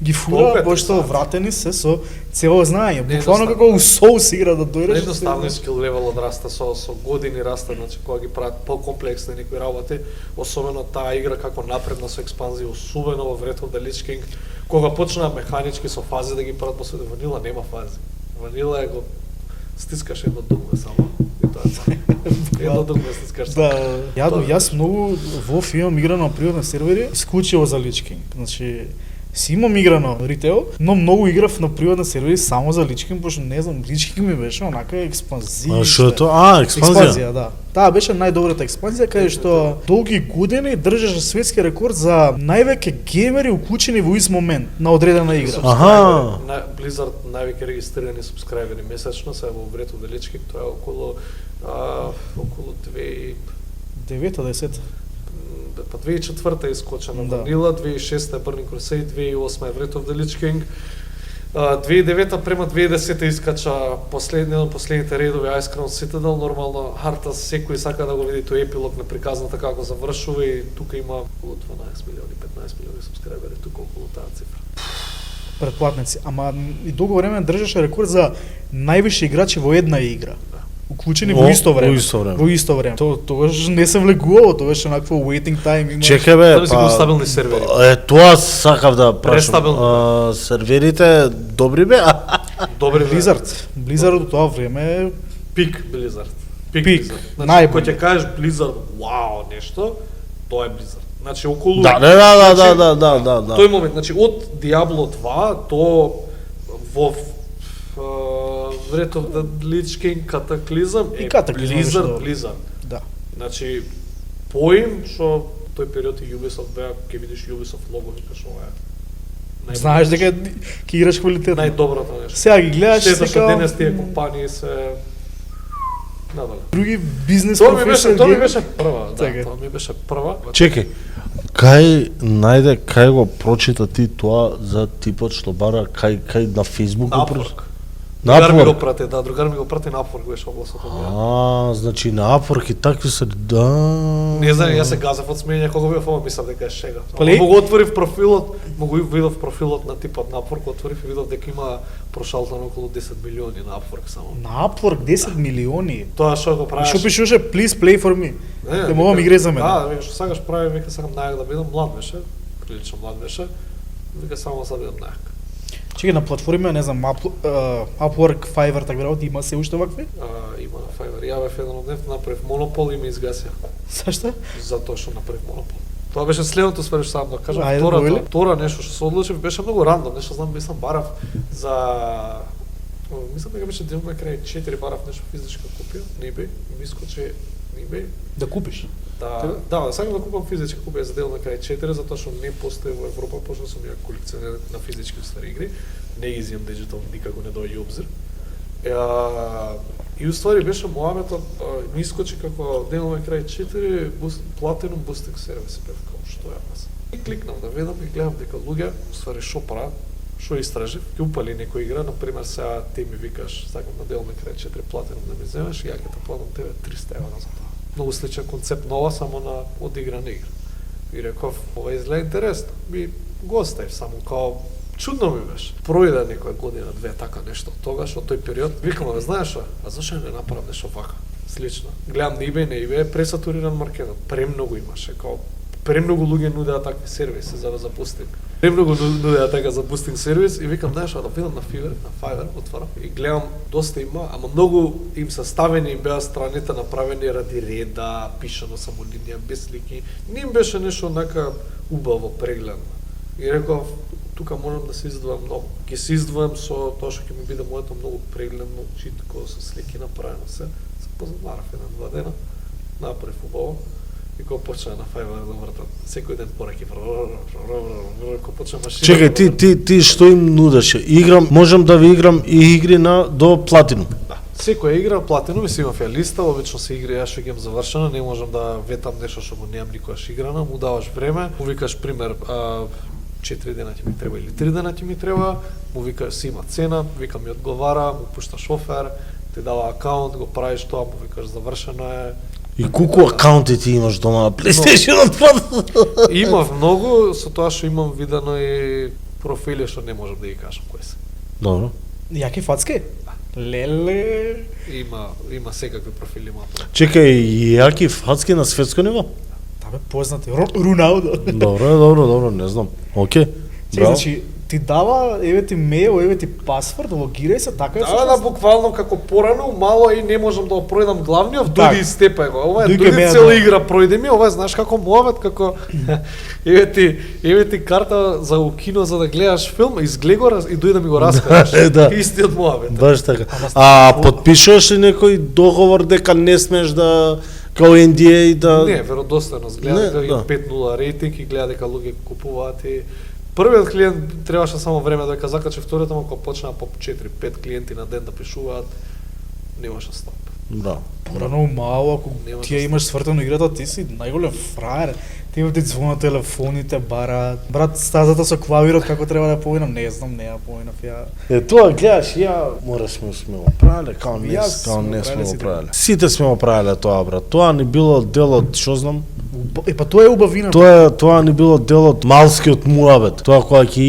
ги фура, пошто вратени се со цело знаење. Буквално како у соус игра да дојдеш. Едноставно скил левелот расте со години расте, значи кога ги прават покомплексни некои работи, особено таа игра како напредна со експанзија, особено во Breath of the Lich King, кога почнаа механички со фази да ги прават после ванила нема фази. Ванила е го стискаш едно дугме само. И тоа е само. Едно дугме стискаш само. Да, јас многу во имам играно на приватни сервери, исклучиво за Lich King. Значи, си имам играно ритейл, но многу играв на приватни сервери само за Lich King, пошто не знам, Lich King ми беше онака експанзија. А што е тоа? Експанзија, да. Таа беше најдобрата експанзија каде што долги години држеше светски рекорд за највеќе геймери уклучени во ист момент на одредена игра. Аха. Blizzard највеќе регистрирани субскрайбери месечно се во Breath of the Lich King, тоа е околу 9-10. Па 2004 е искочена Ванила, 2006 е Burning Crusade, 2008 е Breath of the Lich King, 2009 према 2010 искача последните редови Ice Crown Citadel, нормално харта секој сака да го види тој епилог на приказната како завршува и тука има околу 12 милиони, 15 милиони субскрайбери тука околу таа цифра. Претплатници, ама и долго време држеше рекорд за највише играчи во една игра. Уклучени во исто време. Во исто време. Тогаш не се влегувало, тоа беше накво waiting time има. Чекај бе, па стабилни сервери. Тоа сакав да прашам. Серверите добри бе? Добри Blizzard до тоа време пик Blizzard. Пик. Значи, кога ќе кажеш Blizzard, вау, нешто, тоа е Blizzard. Значи околу Да. Тој момент, значи од Diablo 2 до во Breath of the Lich King катаклизам е Blizzard. Да. Значи поим што тој период и Ubisoft беа, ќе видиш Ubisoft лого, викаш ова е. Знаеш дека ќе играш квалитетно. Најдоброто нешто. Сега ги гледаш Штета што денес тие компании се надале. Други бизнес Тоа ми беше прва, да, Така. тоа ми беше прва. Чекај, кај го прочита ти тоа за типот што бара, кај на Facebook го прочита? Другар ми го прати, да, другар ми го прати на Upwork беше огласот од значи на Upwork и такви се, да. Не знам, јас се газав од смење кога бев ова, мислам дека е шега. Пали? Го отворив профилот, видов профилот на типот на Upwork, отворив и видов дека има прошалтано околу 10 милиони на Upwork само. На Upwork 10 милиони. Тоа што го правиш? Што пишуваше please play for me. Те мога ми игре за мене. Да, вика што сакаш прави, вика сакам најак да бидам, млад беше, прилично млад беше. Вика само да бидам најак. Чекај, на платформи, не знам, Upwork, Fiverr, така работи, има се уште вакви? Има на Fiverr. Ја бев еден од нив, направив монопол и ме изгасија. Зашто? Затоа што направив монопол. Тоа беше следното ствари што сам да кажам. Ајде, Втора нешто што се одлучив беше многу рандом, нешто знам, мислам барав за мислам дека беше дел на крај 4 барав нешто физичка копија, не eBay, ми искочи eBay. Да купиш? Да, сакам да купам физичка копија за дел на крај 4 затоа што не постои во Европа, пошто сум ја колекционер на физички стари игри. Не ги изимам диджитал, никако не доаѓа обзир. И уствари беше муабетот, ми искочи како дел на крај 4 Platinum Boosting сервис, бев како што е аз. И кликнав да видам и гледам дека луѓе уствари што прават, што истражив, ќе упали некоја игра, например сега ти ми викаш, сакам на дел на крај 4 Platinum да ми земеш, ја ќе те платам тебе 300 евра за тоа. Многу сличен концепт нова, само на одиграна игра. И реков, ова изгледа интересно. Би го оставив само као чудно ми беше. Пројде некоја година, две така нешто од тогаш, од тој период. Викам, знаеш што? А зашто не направам нешто вака? Слично. Гледам на eBay е пресатуриран маркетот. Премногу имаше, као премногу луѓе нудеа такви сервиси за бустинг. Премногу нудеа така за бустинг сервис и викам, знаеш што, да видам на Fiverr, отварам и гледам доста има, ама многу им се ставени и беа страните направени ради реда, пишано само линија без слики. Не им беше нешто онака убаво прегледно. И реков, тука можам да се издвојам многу. Ќе се издвојам со тоа што ќе ми биде моето многу прегледно, читко, со слики направено се. Се позадмарав 1-2 дена, направив убаво. И кога почна на Fiverr да вртат, секој ден пораки, кога почна машина... Чекај, ти што им нудеше? Играм, можам да ви играм и игри до Platinum. Да, Секоја игра платинум си имав ја листа, обично се игри јас што ги имам завршено, не можам да ветам нешто што го немам никогаш играно, му даваш време, му викаш пример 4 дена ќе ми треба или 3 дена ќе ми треба, му викаш си има цена, вика ми одговара, му пушташ офер, ти дава акаунт, го правиш тоа, му викаш завршено е. И колку акаунти ти имаш дома на PlayStation? Имав многу, со тоа што имам видено и профили што не можам да ги кажам кои се. Добро. Јаки фацки? Леле. Има секакви профили има. Чекај, јаки фацки на светско ниво? Табе познати Роналдо. Добро, не знам. Океј. Чекај, значи ти дава, еве ти мейл, еве ти пасворд, логирај се, така е Да, буквално како порано, мало и не можам да пројдам главниот, Так. дојди степај го. Ова е Дојде дојди мене, цела да. игра пројде ми, ова е знаеш како муавет, како еве ти карта за у кино за да гледаш филм, изгледа го и дојде да ми го раскажеш. Да. Истиот муавет. Баш така. А потпишуваш ли некој договор дека не смеш да као NDA да Не, веродостојност, гледа Не, дека има да. 5-0 рейтинг и гледа дека луѓе купуваат и првиот клиент требаше само време дека закачи вториот, ама кога почнаа по 4-5 клиенти на ден да пишуваат, немаше стоп. Да. Порано мало, ако Нема ти ја да имаш свртено играта, ти си најголем фраер. Ти ти звонат телефоните, бараат. Брат, стазата со клавирот како треба да ја повинам, не знам, не ја повинав ја. Тоа гледаш, мораш сме го правеле, као не, Јас као сме не го сме правеле го сите. правеле. Сите сме го правеле тоа, брат. Тоа ни било дел од, што знам, Па тоа е убавина. тоа ни било дел од малскиот муабет. Тоа кога ќе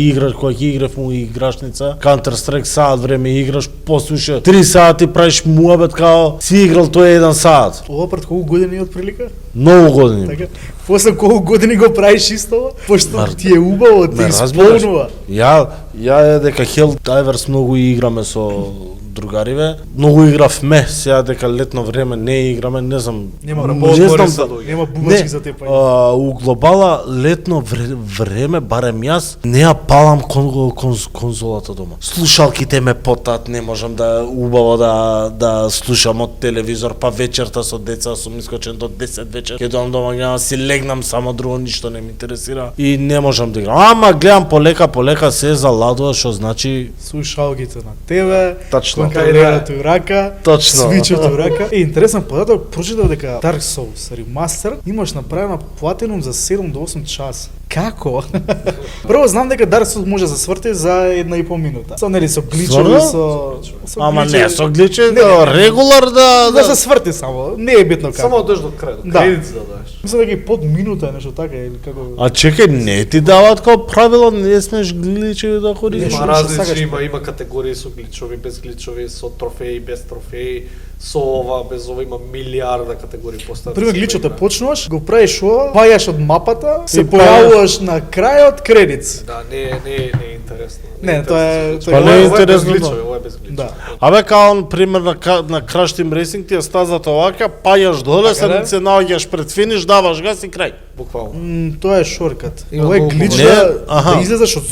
играв му играшница, Counter Strike саат време играш, послуша 3 сати правиш муабет као си играл тој 1 саат. Ова пред колку години од прилика? Многу години. Така. После колку години го правиш исто, пошто Мар, ти е убаво, ти ме разбираш? исполнува. Ја е дека Helldivers многу играме со другариве. Многу игравме, сега дека летно време не играме, не знам. Нема Мора бубачки, поотвори знам се да- дојде. нема бубачки Не, за тепање. у глобала летно време, барем јас, не ја палам конзолата дома. Слушалките ме потат, не можам да убаво да слушам од телевизор, па вечерта со деца сум искочен до 10 вечер. Ќе доам дома, ќе си легнам само друго, ништо не ме интересира и не можам да играм. Ама гледам полека се заладува, што значи Слушалките на тебе, Точно. контролерато у рака, Точно. свичот у рака. Интересен податок, прочитав дека Dark Souls Remaster имаш направена платинум за 7 до 8 часа. Како? Прво знам дека Dark Souls може да се сврти за 1,5 минута. Со нели со гличови, Стварно? со ама гличови. не, со гличе, Не, не. регулар Да се сврти само, не е битно како. Само одеш до крај, до Да. кредит за да дадеш. Мислам дека и под минута е нешто така или како. А чекај, не ти даваат како правило, не смеш гличеви да ходиш. Не, Има што различни, сакаш? има категории со гличови, без гличови, со трофеи, без трофеи, со ова, без ова, има милиарда категории поставени. Пример гличот почнуваш, го правиш ова, паѓаш од мапата, се И појавуваш на крајот кредит. Да, не е интересно. Не, тоа е- Па не е интересно, без да. гличови, ова е без гличови. Да. Абе, као, пример, на Crash Team Racing ти е стазата овака, пајаш доле, Така да? се наоѓаш пред финиш, даваш газ и крај. Буквално. Тоа е шоркат. Има Ова е многу глич Не, аха. да излезеш од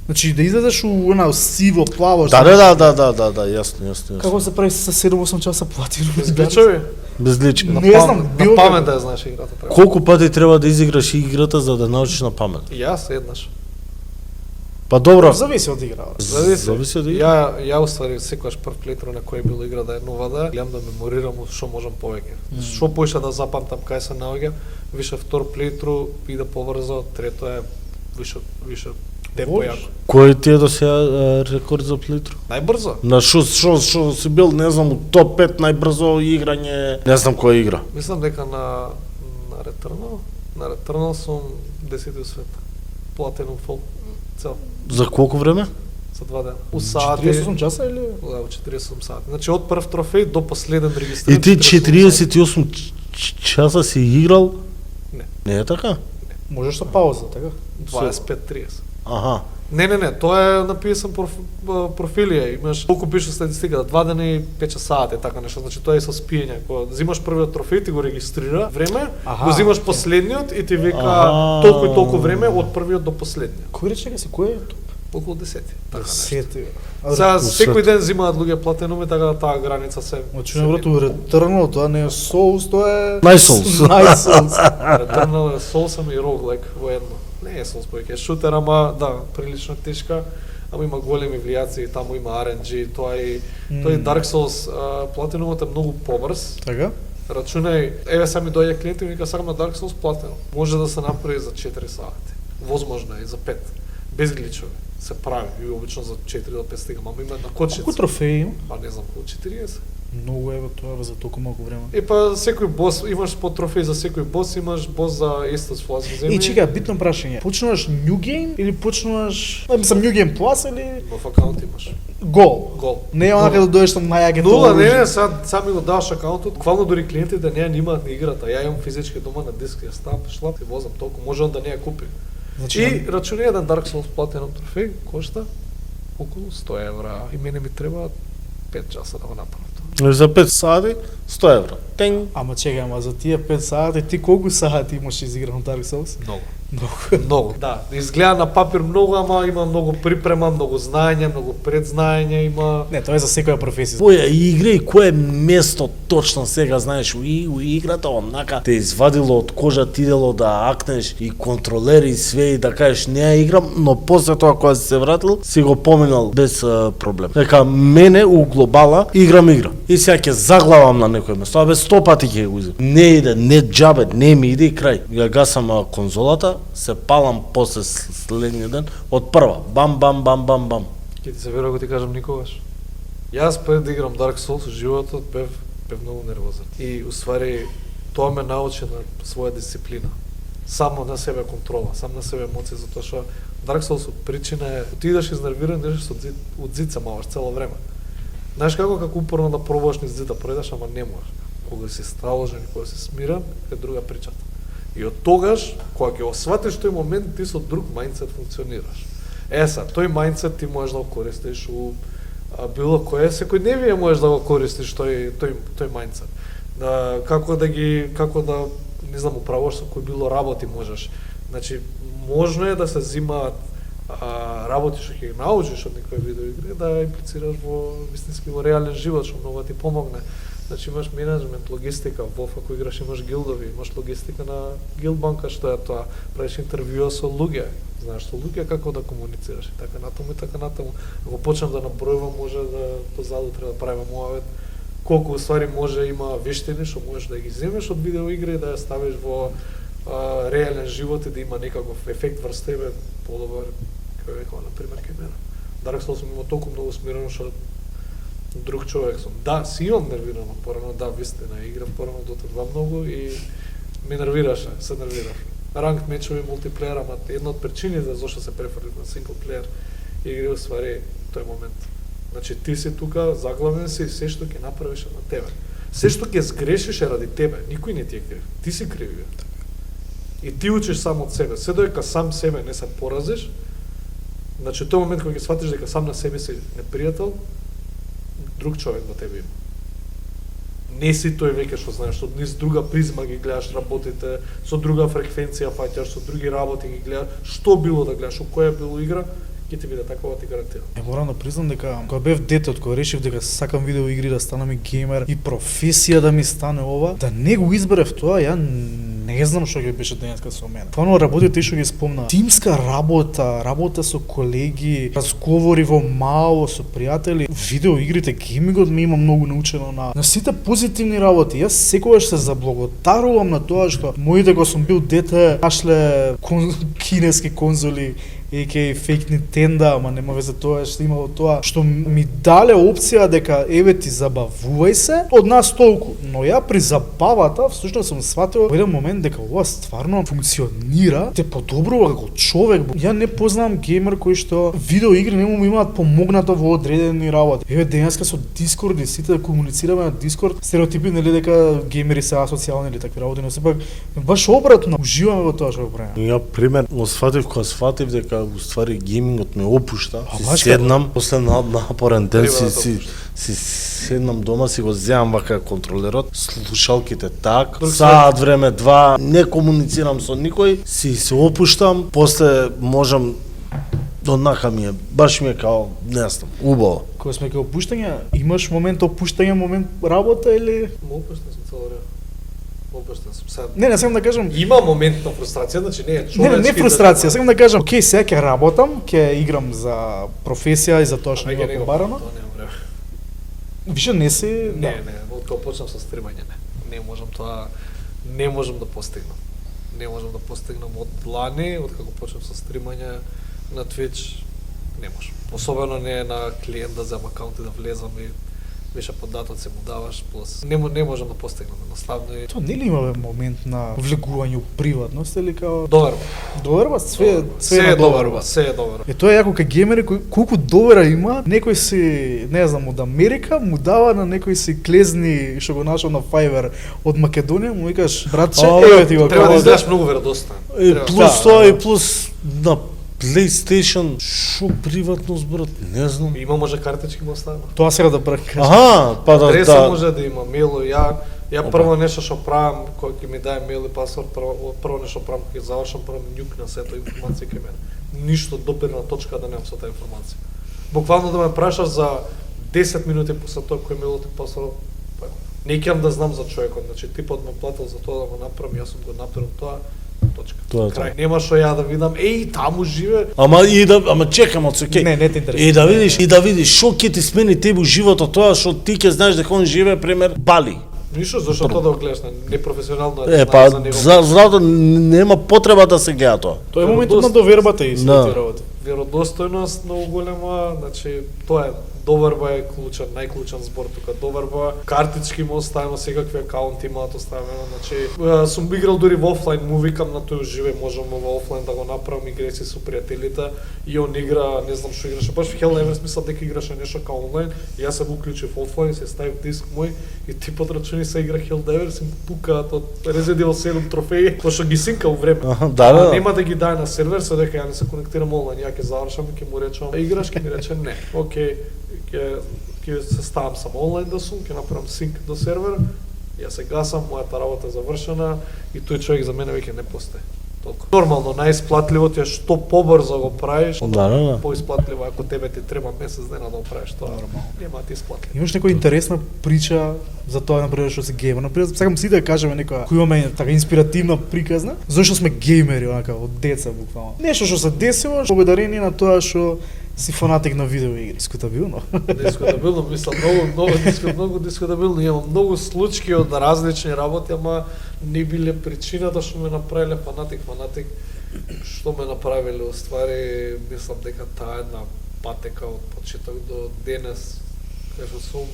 значи да излезеш у она сиво плаво. Да, јасно. Како се прави со 7-8 часа платинум? Без гличови? Без лички. Не знам, на било памет како. да ја знаеш играта треба. Колку пати треба да изиграш играта за да научиш на памет? И јас еднаш. Па добро. Зависи од играта. Зависи од игра. Ја уствари секогаш прв плейтро на кој била игра да е нова да, гледам да меморирам што можам повеќе. Што поише да запамтам кај се наоѓа, више втор плейтро иде поврзо, трето е више темпо Можеш. јако. Кој ти е до сега рекорд за плейтро? Најбрзо? На што си бил, не знам, у топ 5 најбрзо играње, не знам која игра. Мислам дека на Returnal сум 10 у свет. Platinum full цел За колку време? за 2 дена. У сати. 48 часа или? Да, у 48 сати. Значи од прв трофеј до последен регистриран. И ти 48 48 часа си играл? Не. Не е така? Можеш со пауза, така? 25-30. Аха. Не, тоа е написан профилија, имаш колку пише статистиката, 2 дена и 5 часаат е така нешто, значи тоа е со спиење, кога взимаш првиот трофеј, ти го регистрира време, Аха, го взимаш окей. последниот и ти вика Аха. толку и толку време од првиот до последниот, Кој рече дека си кој е? околу 10, така нешто. Сети. Сега Усет. секој ден взимаат луѓе платинуми, така да таа граница се. Значи на брато Returnal, тоа не е Souls, тоа е Night Souls. Night Souls. Returnal е Soulsum и Roguelike во едно. Не е Souls повеќе, е шутер, ама да, прилично тешка. ама има големи влијаци, таму има RNG, тој Dark Souls платинумот е многу побрз. Така? Рачунај, еве сами доаѓа клиенти и ми вика сакам на Dark Souls платинум. Може да се направи за 4 сати. Возможно е и за 5. Без гличови. Се прави и обично за 4 до 5 стига, ама има на кочица. Колку трофеи има? Па не знам, околу 40. Многу е тоа за толку малку време. И па секој бос, имаш по трофеи за секој бос, имаш бос за Estus Plus земји. И чека, битно прашање. Почнуваш New Game или почнуваш, мислам New Game Plus или Во акаунт имаш. Гол? Гол. Не е онака да дојдеш на најагето. Нула, не, сами го даваш акаунтот. Буквално дури клиентите не имаат ни играта. Ја имам физички дома на диск, ја ставам, шлап и возам толку. Може он да не ја купи. Значи, И рачуни еден Dark Souls платинум трофеј кошта околу 100 евра. И мене ми треба 5 часа да го направам тоа. За 5 сати 100 евра. Тенг. Ама чекай, ама за тие 5 сати ти колку сати имаш изиграно Dark Souls? Многу. Многу. Многу. Да, изгледа на папир многу, ама има многу припрема, многу знаење, многу предзнаење, има. Не, тоа е за секоја професија. Која игра и кое место точно сега знаеш у играта, онака те извадило од кожа, ти дело да акнеш и контролери и све и да кажеш не ја играм, но после тоа кога си се вратил, си го поминал без проблем. Дека мене у глобала игра. И сега ќе заглавам на некој место, абе 100 пати ќе го изиграм. Не иде, не џабе, не ми иде и крај. Ја гасам конзолата, се палам после следниот ден од прва. Бам бам бам бам бам. Ќе ти се верува ако ти кажам никогаш. Јас пред да играм Dark Souls, животот бев многу нервозен. И уствари тоа ме научи на своја дисциплина. Само на себе контрола, сам на себе емоција, затоа што Dark Souls причина е ти идеш изнервиран, идеш од зид се маваш цело време. Знаеш како упорно да пробуваш низ зид да пројдеш, ама не можеш. Кога си стражен и кога си смирен, е друга причата. И од тогаш, кога ќе осватиш тој момент, ти со друг мајндсет функционираш. Тој мајндсет ти можеш да го користиш у било кое секојдневие можеш да го користиш тој мајндсет. Како да не знам, управуваш со кој било работи можеш. Значи, можно е да се зимаат работи што ќе ги научиш од некој видеоигри, да имплицираш во вистински во реален живот, што многу ти помогне. Значи имаш менеджмент, логистика, во ако играш имаш гилдови, имаш логистика на гилдбанка, што е тоа, правиш интервјуа со луѓе, знаеш со луѓе како да комуницираш и така натаму. Ако почнам да набројувам, може да позаду треба да правиме муавет колку уствари може има вештини што можеш да ги земеш од видеоигри и да ја ставиш во реален живот и да има некаков ефект врз тебе, подобар, како рекол, например, кај мене. Dark Souls има толку многу смирено што друг човек сум. Да, си имам нервирано порано, да, вистина, играв порано дотоа многу и ме нервираше, се нервирав. Ранг мечови, мултиплеер, ама една од причините зашто се префрлив на синглплеер игри уствари тој момент. Значи ти си тука, заглавен си и се што ќе направиш на тебе. Се што ќе сгрешиш е ради тебе, никој не ти е крив. Ти си кривиот. И ти учиш само од себе. Се додека сам себе не се поразиш, значи тој момент кога ќе сватиш дека сам на себе си непријател, друг човек во тебе има. Не си тој веќе што знаеш, што низ друга призма ги гледаш работите, со друга фреквенција фаќаш, со други работи ги гледаш, што било да гледаш, која било игра, ќе ти биде такова, ти гарантирам. Морам да признам дека кога бев дете, кога решив дека сакам видеоигри да станам и геймер и професија да ми стане ова, да не го изберев тоа, ја не знам што ќе беше денеска со мене. Фано работите што ги спомна. Тимска работа со колеги, разговори во мало со пријатели, видеоигрите, геймингот ми има многу научено на сите позитивни работи. Јас секогаш се заблагодарувам на тоа што моите кога сум бил дете нашле кинески конзоли a.k.a. fake Nintendo, ама нема везе тоа што имало тоа, што ми дале опција дека еве ти забавувај се, од нас толку. Но ја при забавата всушност сум сватил во еден момент дека ова стварно функционира, те подобрува како човек. Ја не познавам геймер кој што видеоигри не му имаат помогнато во одредени работи. Еве денеска со Discord и сите да комуницираме на Discord, стереотипи нели дека геймери се асоцијални или такви работи, но сепак баш обратно, уживаме во тоа што го правиме. Ја пример го сватив дека уствари геймингот ме опушта. Си седнам после напорен ден си седнам дома, си го земам вака контролерот, слушалките так, саат време, два, не комуницирам со никој, си се опуштам, после можам однака ми е, баш ми е као, не знам, убаво. Кога сме као опуштање, имаш момент опуштање, момент работа или? Опуштен сум цело време. почтен сум. Сега Не, сакам да кажам, има момент на фрустрација, значи не е не човечки. фрустрација, сакам да кажам, окей, сега ќе работам, ќе играм за професија и за тоа што има побарано. Тоа немам време. Више не си, да. Не, откако почнам со стримање, не можам тоа, не можам да постигнам. Не можам да постигнам од лани, откако почнам со стримање на Twitch, не можам. Особено не на клиент да земам акаунт и да влезам и више податоци му даваш, плюс не можам да постигнам едноставно и Тоа не ли има момент на влегување у приватност или као доверба. доверба, све Се на е доверба, се е доверба. Тоа е јако кај геймери колку довера има, некој си, не знам, од Америка му дава на некој си клезни што го нашол на Fiverr од Македонија, му викаш братче, еве ти го Треба да као, изгледаш многу веродостоен. И Треба. плюс тоа и плюс на PlayStation, шо приватност брат, не знам. Има може картички му оставам. Тоа сега да бркаш. Аха, па да, Адреса да. може да има, мейло, ја прво нешто што правам, кој ќе ми даде мейл и пасворд, прво нешто правам, кога ќе завршам, прво њукна сето информација кај мене. Ништо допирна точка да немам со таа информација. Буквално да ме прашаш за 10 минути после тоа кој мейлот и пасворд, па не ќе да знам за човекот, значи типот ме платил за тоа да го направам, јас сум го направил тоа, точка. Тоа е Крај. Нема што ја да видам, еј, таму живе. Ама чекам од окей. Не те интересува. И да видиш шо ќе ти смени тебе животот тоа што ти ќе знаеш дека он живее пример Бали. Ништо, зашто тоа да го гледаш на непрофесионално Па за него. затоа нема потреба да се гледа тоа. Тоа е моментот на довербата и Да. сите работи. Веродостојност многу голема, значи тоа е доверба е клучен, најклучен збор тука. Доверба, картички му оставено, секакви акаунти имаат оставено, значи сум играл дури во офлайн, му викам на тој живе, можам во офлайн да го направам игреци со пријателите и он игра, не знам што играше, баш Hell Never мислам дека играше нешто као онлайн, и јас се го уклучив офлайн, се ставив диск мој и типот рачуни се игра Hell Never, се му пукаат од Resident Evil 7 трофеи, пошто ги синка во време. Аха, да. Нема да ги даде на сервер, се дека ја не се конектирам онлайн, ја ќе завршам и ќе му речам, играш, ќе ми рече не. Океј, ќе се ставам само онлайн да сум, ќе направам синк до сервер, ја се гасам, мојата работа е завршена и тој човек за мене веќе не постои. Толку. Нормално, најисплатливото е што побрзо го правиш, Да. поисплатливо ако тебе ти треба месец дена да го правиш тоа. Нормално. Нема ти исплатливо. Имаш некоја интересна прича за тоа, например, што си геймер? Например, сакам си да кажеме некоја која имаме така инспиративна приказна, зашто сме геймери, онака, од деца буквално. Нешто што се десило, благодарение на тоа што си фанатик на видеоигри. Дискутабилно. Дискутабилно, мислам, многу дискутабилно. Имам многу случаи од различни работи, ама не биле причината што ме направиле фанатик. Што ме направиле, уствари, мислам дека таа една патека од почеток до денес, кај што сум,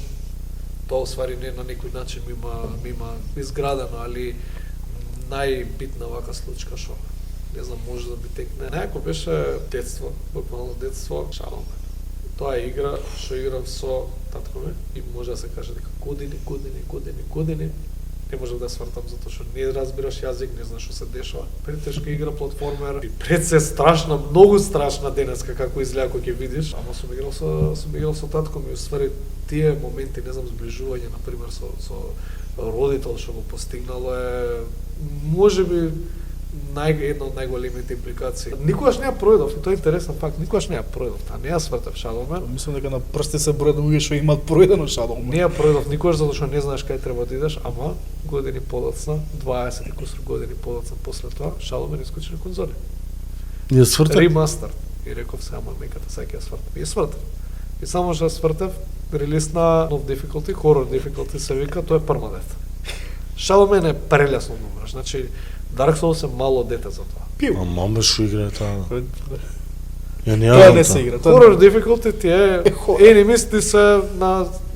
тоа уствари не на некој начин ми има изградено, али најбитна вака случка што не знам, може да би текне. Најако беше детство, буквално детство, шалам. Тоа е игра што играв со татко ми и може да се каже дека години не можев да свртам затоа што не разбираш јазик, не знаеш што се дешава. Претешка игра платформер и пред се страшна, многу страшна денеска како изгледа кога ќе видиш, ама сум играл со татко ми, уствари тие моменти, не знам, зближување на пример со родител што го постигнало е можеби една од најголемите импликации. Никогаш не ја пројдов, и тоа е интересен факт, никогаш не ја пројдов, не ја свртев Shadowman. Мислам дека на прсти се бројат луѓе што имаат пројдено Shadowman. Не ја пројдов никогаш затоа што не знаеш кај треба да идеш, ама години подоцна, 20 и кусур години подоцна после тоа, Shadowman искочи на конзоли. Ја свртав. Ремастер. И реков се, ама неката сега ќе ја свртев. И ја свртев. И само што ја свртев, релиз на нов difficulty, horror difficulty се вика, тоа е пермадет. Shadowman е прелесно да умреш, значи Dark Souls е мало дете за тоа. Пиу. А мамбе што игра е таа? Ја не Тоа ја не се игра. Horror difficulty ти е enemies ти се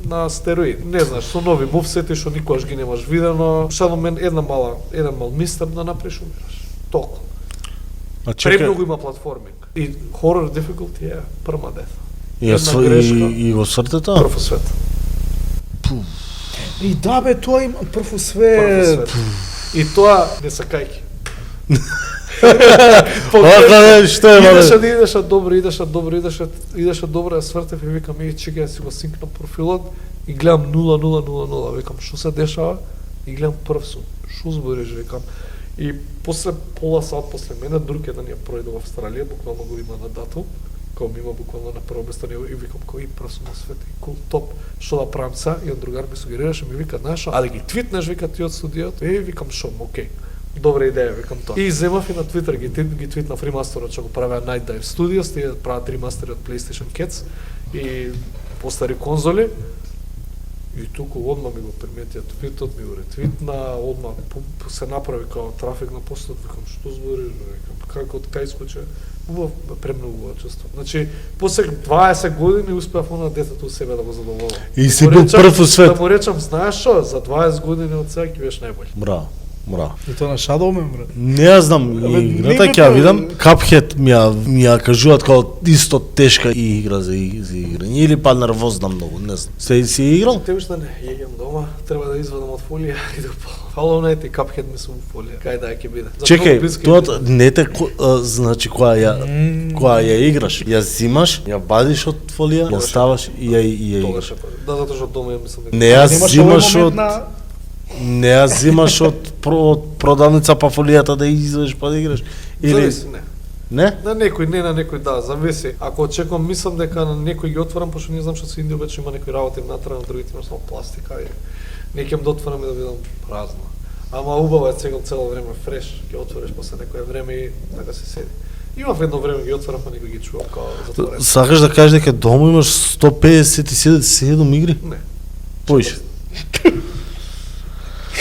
на стероид. Не знаеш, со нови мувсети што никогаш ги немаш видено. Shadowman еден мал мистер да направиш умираш. Толку. А чека, Премногу има платформинг. И horror difficulty е пермадет. и го сврте таа? Прв свет. И да бе, тоа има прв Прв свет. свет. И тоа не сакајки. Што е, Идеше добро, ја свртев и викам, чекај, ја си го синкнам профилот и гледам 0. Викам, што се дешава? И гледам прв сум. Што збориш, викам. И после пола сат после мене, друг еден ја пројде во Австралија, буквално го има на датум. као мимо буквално на прво место него и викам кој прв сум на свет и кул топ што да правам са и он другар ми сугерираше ми вика знаеш а да ги твитнеш вика ти од студиото викам шо окей добра идеја викам тоа и земав и на Твитер ги твитнав ремастерот што го правеа Night Dive Studios тие прават ремастери од PlayStation Cats и постари конзоли и туку одма ми го приметија твитот, ми го ретвитна, одма се направи као трафик на постот, викам што збориш, викам како од кај скоче, убав, премногу чувство. Значи, после 20 години успеав она детето у себе да го задоволам. И си бил прв у свет. Да му речам, знаеш што, за 20 години од сега ќе бидеш најбољ. Браво. И тоа на Shadowman, брат. Не ја знам, играта ќе ја видам. Cuphead ми ја кажуваат као исто тешка игра за играње или па нервозна многу, не знам. Си играл? Те уште не, јаѓам дома, треба да извадам од фолија и да Hollow Knight и Cuphead ми се у фолија. Кај да ќе биде? Чекај, тоа не те значи која ја играш, ја зимаш, ја бадиш од фолија, ја ставаш и ја играш. Да, затоа што дома ја мислам дека не ја зимаш од не ја зимаш од продавница па фолијата да извадиш па да играш или зависи, не. Не? На некој да, зависи. Ако очекувам мислам дека на некој ги отварам, пошто не знам што се Индија вече има некои работи внатре, на другите има само пластика и не ќе да отворам и да видам празно. Ама убаво е цело време фреш, ќе отвориш после некое време и така се седи. Имав едно време ги отворам, па некој ги чувам као затворен. Сакаш да кажеш дека дома имаш 157 игри? Не. Поише.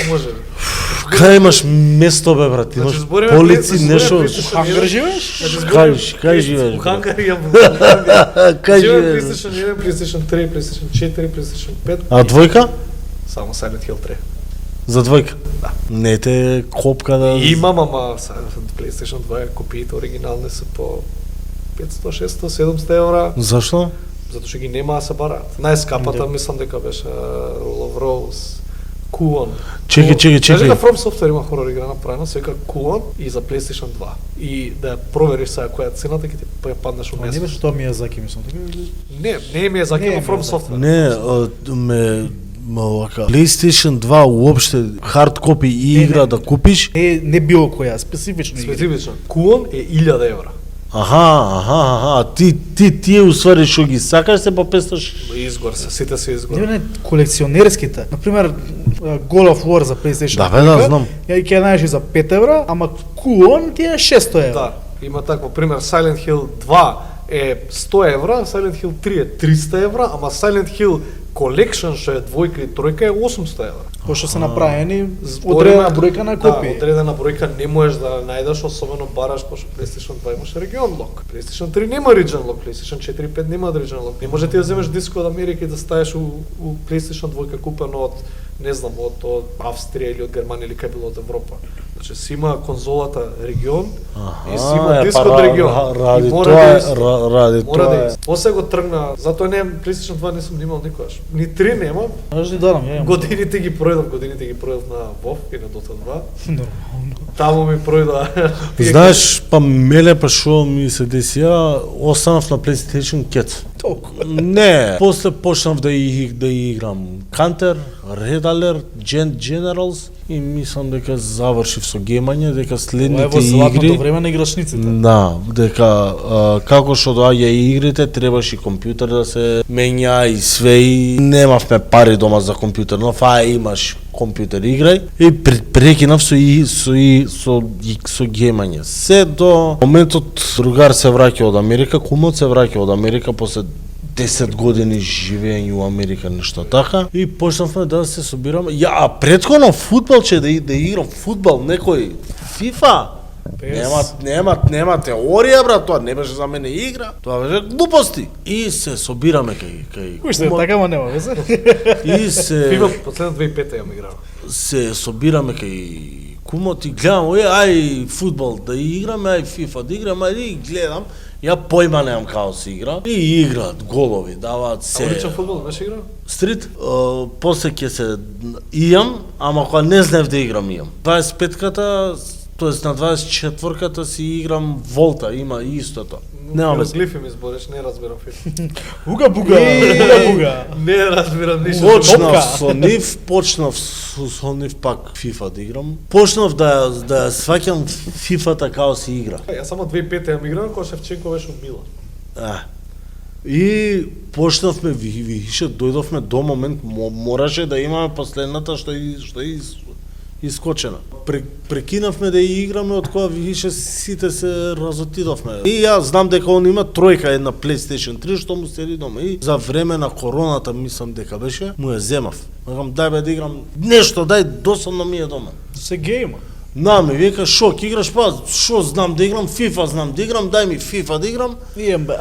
Може би. Кај имаш место бе брат, имаш полици, нешто. Хангар живееш? Кај живееш? У Хангар јам. Кај живееш? PlayStation 1, PlayStation 3, PlayStation 4, PlayStation 5. А двојка? Само Silent Hill 3. За двојка? Да. Не те копка да... Имам, ама PlayStation 2 копиите оригинални се по 500, 600, 700 евра. Зашто? Затоа што ги нема да се бараат. Најскапата мислам дека беше Rule of Rose, Kuon. Чекај. Кажи да From Software има хорор игра направена, се вика Kuon и за PlayStation 2. И да провериш сега која е цената, ќе ти паднеш у Не месец. беше тоа Мијазаки, мислам. Не ми е закино From Software. Не, вака PlayStation 2 уопште хард копи и игра да купиш. Не било која, специфично игра. Специфично. Kuon е 1000 евра. Аха, ти усвари што ги сакаш се па песташ. Изгор се, сите се изгор. Не, колекционерските. Например, God of War за PlayStation. Да, бе, да, знам. Ја ќе најдеш за 5 евра, ама Kuon ти е 600 евра. Да, има такво, пример Silent Hill 2 е 100 евра, Silent Hill 3 е 300 евра, ама Silent Hill Collection, што е двојка и тројка, е 800 евра. Пошто се направени Збориме, одредена бројка на копии. Да, одредена бројка не можеш да најдеш, особено бараш, пошто PlayStation 2 имаше регион лок. PlayStation 3 нема region лок, PlayStation 4 и 5 нема region лок. Не може ти да земеш диско од Америка и да ставиш у PlayStation 2 купено од, не знам, од Австрија или од Германија или кај било од Европа. Значи си има конзолата регион и си има диск од регион. Ради тоа. После го тргна, затоа не PlayStation 2 не сум имал никогаш. Ни 3 немам. Можеш да дадам, ја имам. Годините ги пројдов на WoW и на Dota 2. Нормално. Таму ми пројда. Знаеш, па меле па шо ми се деси, ја останав на PlayStation Cat. Толку. Не, после почнав да играм Counter, Red Alert, Generals и мислам дека завршив со геймање, дека Ова е следните во златното игри. време на играчниците. Да, дека како што доаѓа и игрите, требаше и компјутер да се менја и све и немавме пари дома за компјутер, но имаш компјутер играј и прекинав со геймање. Се до моментот другар се враќа од Америка, кумот се враќа од Америка после 10 години живење у Америка, нешто така. И почнавме да се собираме. Ја претходно фудбалче да играм фудбал, некој FIFA. Нема теорија брат, тоа не беше за мене игра, тоа беше глупости. И се собираме кај Кој што е така, ма нема везе. FIFA И се последно 2005 јам играл. се собираме кај кумот и гледам, ај фудбал да играме, ај FIFA да играме, и гледам, ја појма немам како се игра. И играат голови, даваат се. Уличен фудбал беше играл? Стрит, после ќе се ијам, ама кога не знаев да играм ијам. 25-ката, тоест на 24-ката си играм Волта, има и истото. Нема веќе. Глифи ми збориш, не разбирам FIFA. Уга буга. Не разбирам ништо. Почнав со нив пак FIFA да играм. Почнав да сваќам FIFA-та како се игра. Јас само 2005 јам играл, кога Шевченко беше од Милан. И почнавме, више, дојдовме до момент, мораше да имаме последната што искочена. Прекинавме да ја играме од кога више сите се разотидовме. И ја знам дека он има тројка една PlayStation 3 што му седи дома. И за време на короната, мислам дека беше, му ја земав. Викам, дај бе да играм нешто, дај, досадно ми е дома. Се гейма. На, ми вика, шо, ќе играш, па, шо знам да играм, FIFA знам да играм, дај ми FIFA да играм. Ием бе.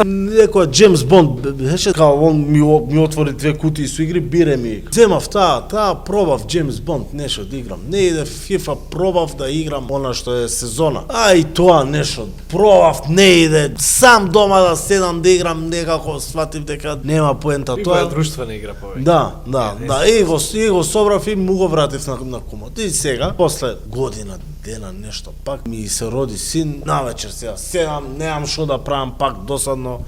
Некоја Джеймс Бонд беше, као он ми отвори две кутии со игри, бире ми. Земав таа, пробав Джеймс Бонд, нешто да играм. Не иде FIFA, пробав да играм она што е сезона. А и тоа нешто, пробав, не иде. Сам дома да седам да играм, некако сватив дека нема поента И тоа. тоа е друштвена игра повеќе. Да, и го собрав и му го вратив на кумот. И сега, после година, дена, нешто, пак ми се роди син, навечер сега седам, немам што да правам, пак досадно.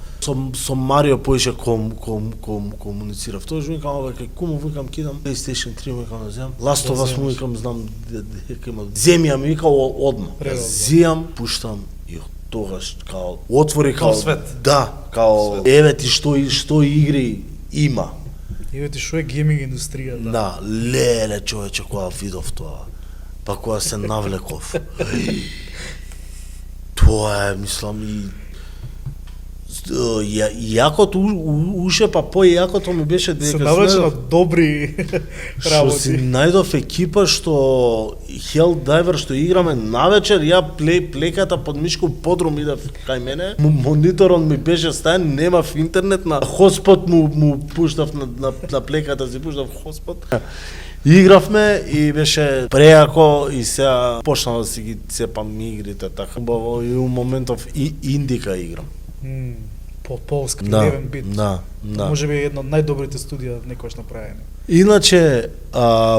Со Марио поише комуницирав. Тој ми викам, веќе кумо, викам, кидам PlayStation 3, викам, да земам. Last of Us му викам, знам дека има. Земја ми вика одма. Зијам, пуштам и од тогаш као отвори као свет. Да, као еве ти што игри има. Еве ти што е гейминг индустрија, да. Да, леле човече кога видов тоа. Па кога се навлеков. Тоа е, мислам, и јакото уше, па појакото ми беше дека се навлече на добри што си работи. најдов екипа што Helldiver што играме навечер, ја плеката под мишко подрум идев кај мене, мониторот ми беше стаен, немав интернет, на хоспот му пуштав на плеката, си пуштав хоспот. Игравме и беше преако и сега почнав да си ги цепам игрите така. Убаво и у моментов и индика играм. По полска, Да, 11 бит. да. Може би едно од најдобрите студија некојаш направени. Иначе,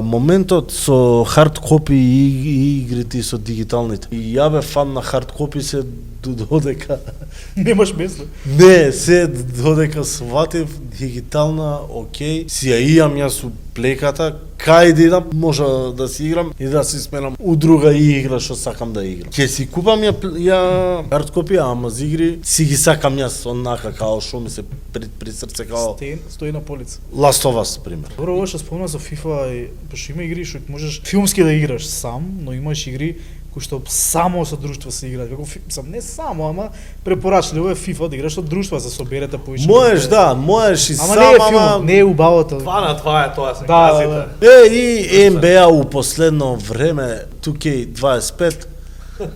моментот со хард копи и игрите и со дигиталните. И ја бе фан на хард копи се додека Немаш мисле. не, се додека сватив дигитална, окей, си ја ијам јас со плеката, кај да идам, може да си играм и да си сменам у друга игра што сакам да играм. Ќе си купам ја хард копи, ама за игри си ги сакам јас онака као што ми се при срце као Стои на полица. Last of Us, пример. Добро, ова што спомна за FIFA, пошто има игри што можеш филмски да играш сам, но имаш игри кои што само со друштво се играат. Како сам не само, ама препорачливо е FIFA да играш со друштво, за соберете поише. Можеш, да, можеш и Ама сам, не е ама... филм, не е убавото. 2 на 2 е тоа се Да, казите. И NBA у последно време, 2K25,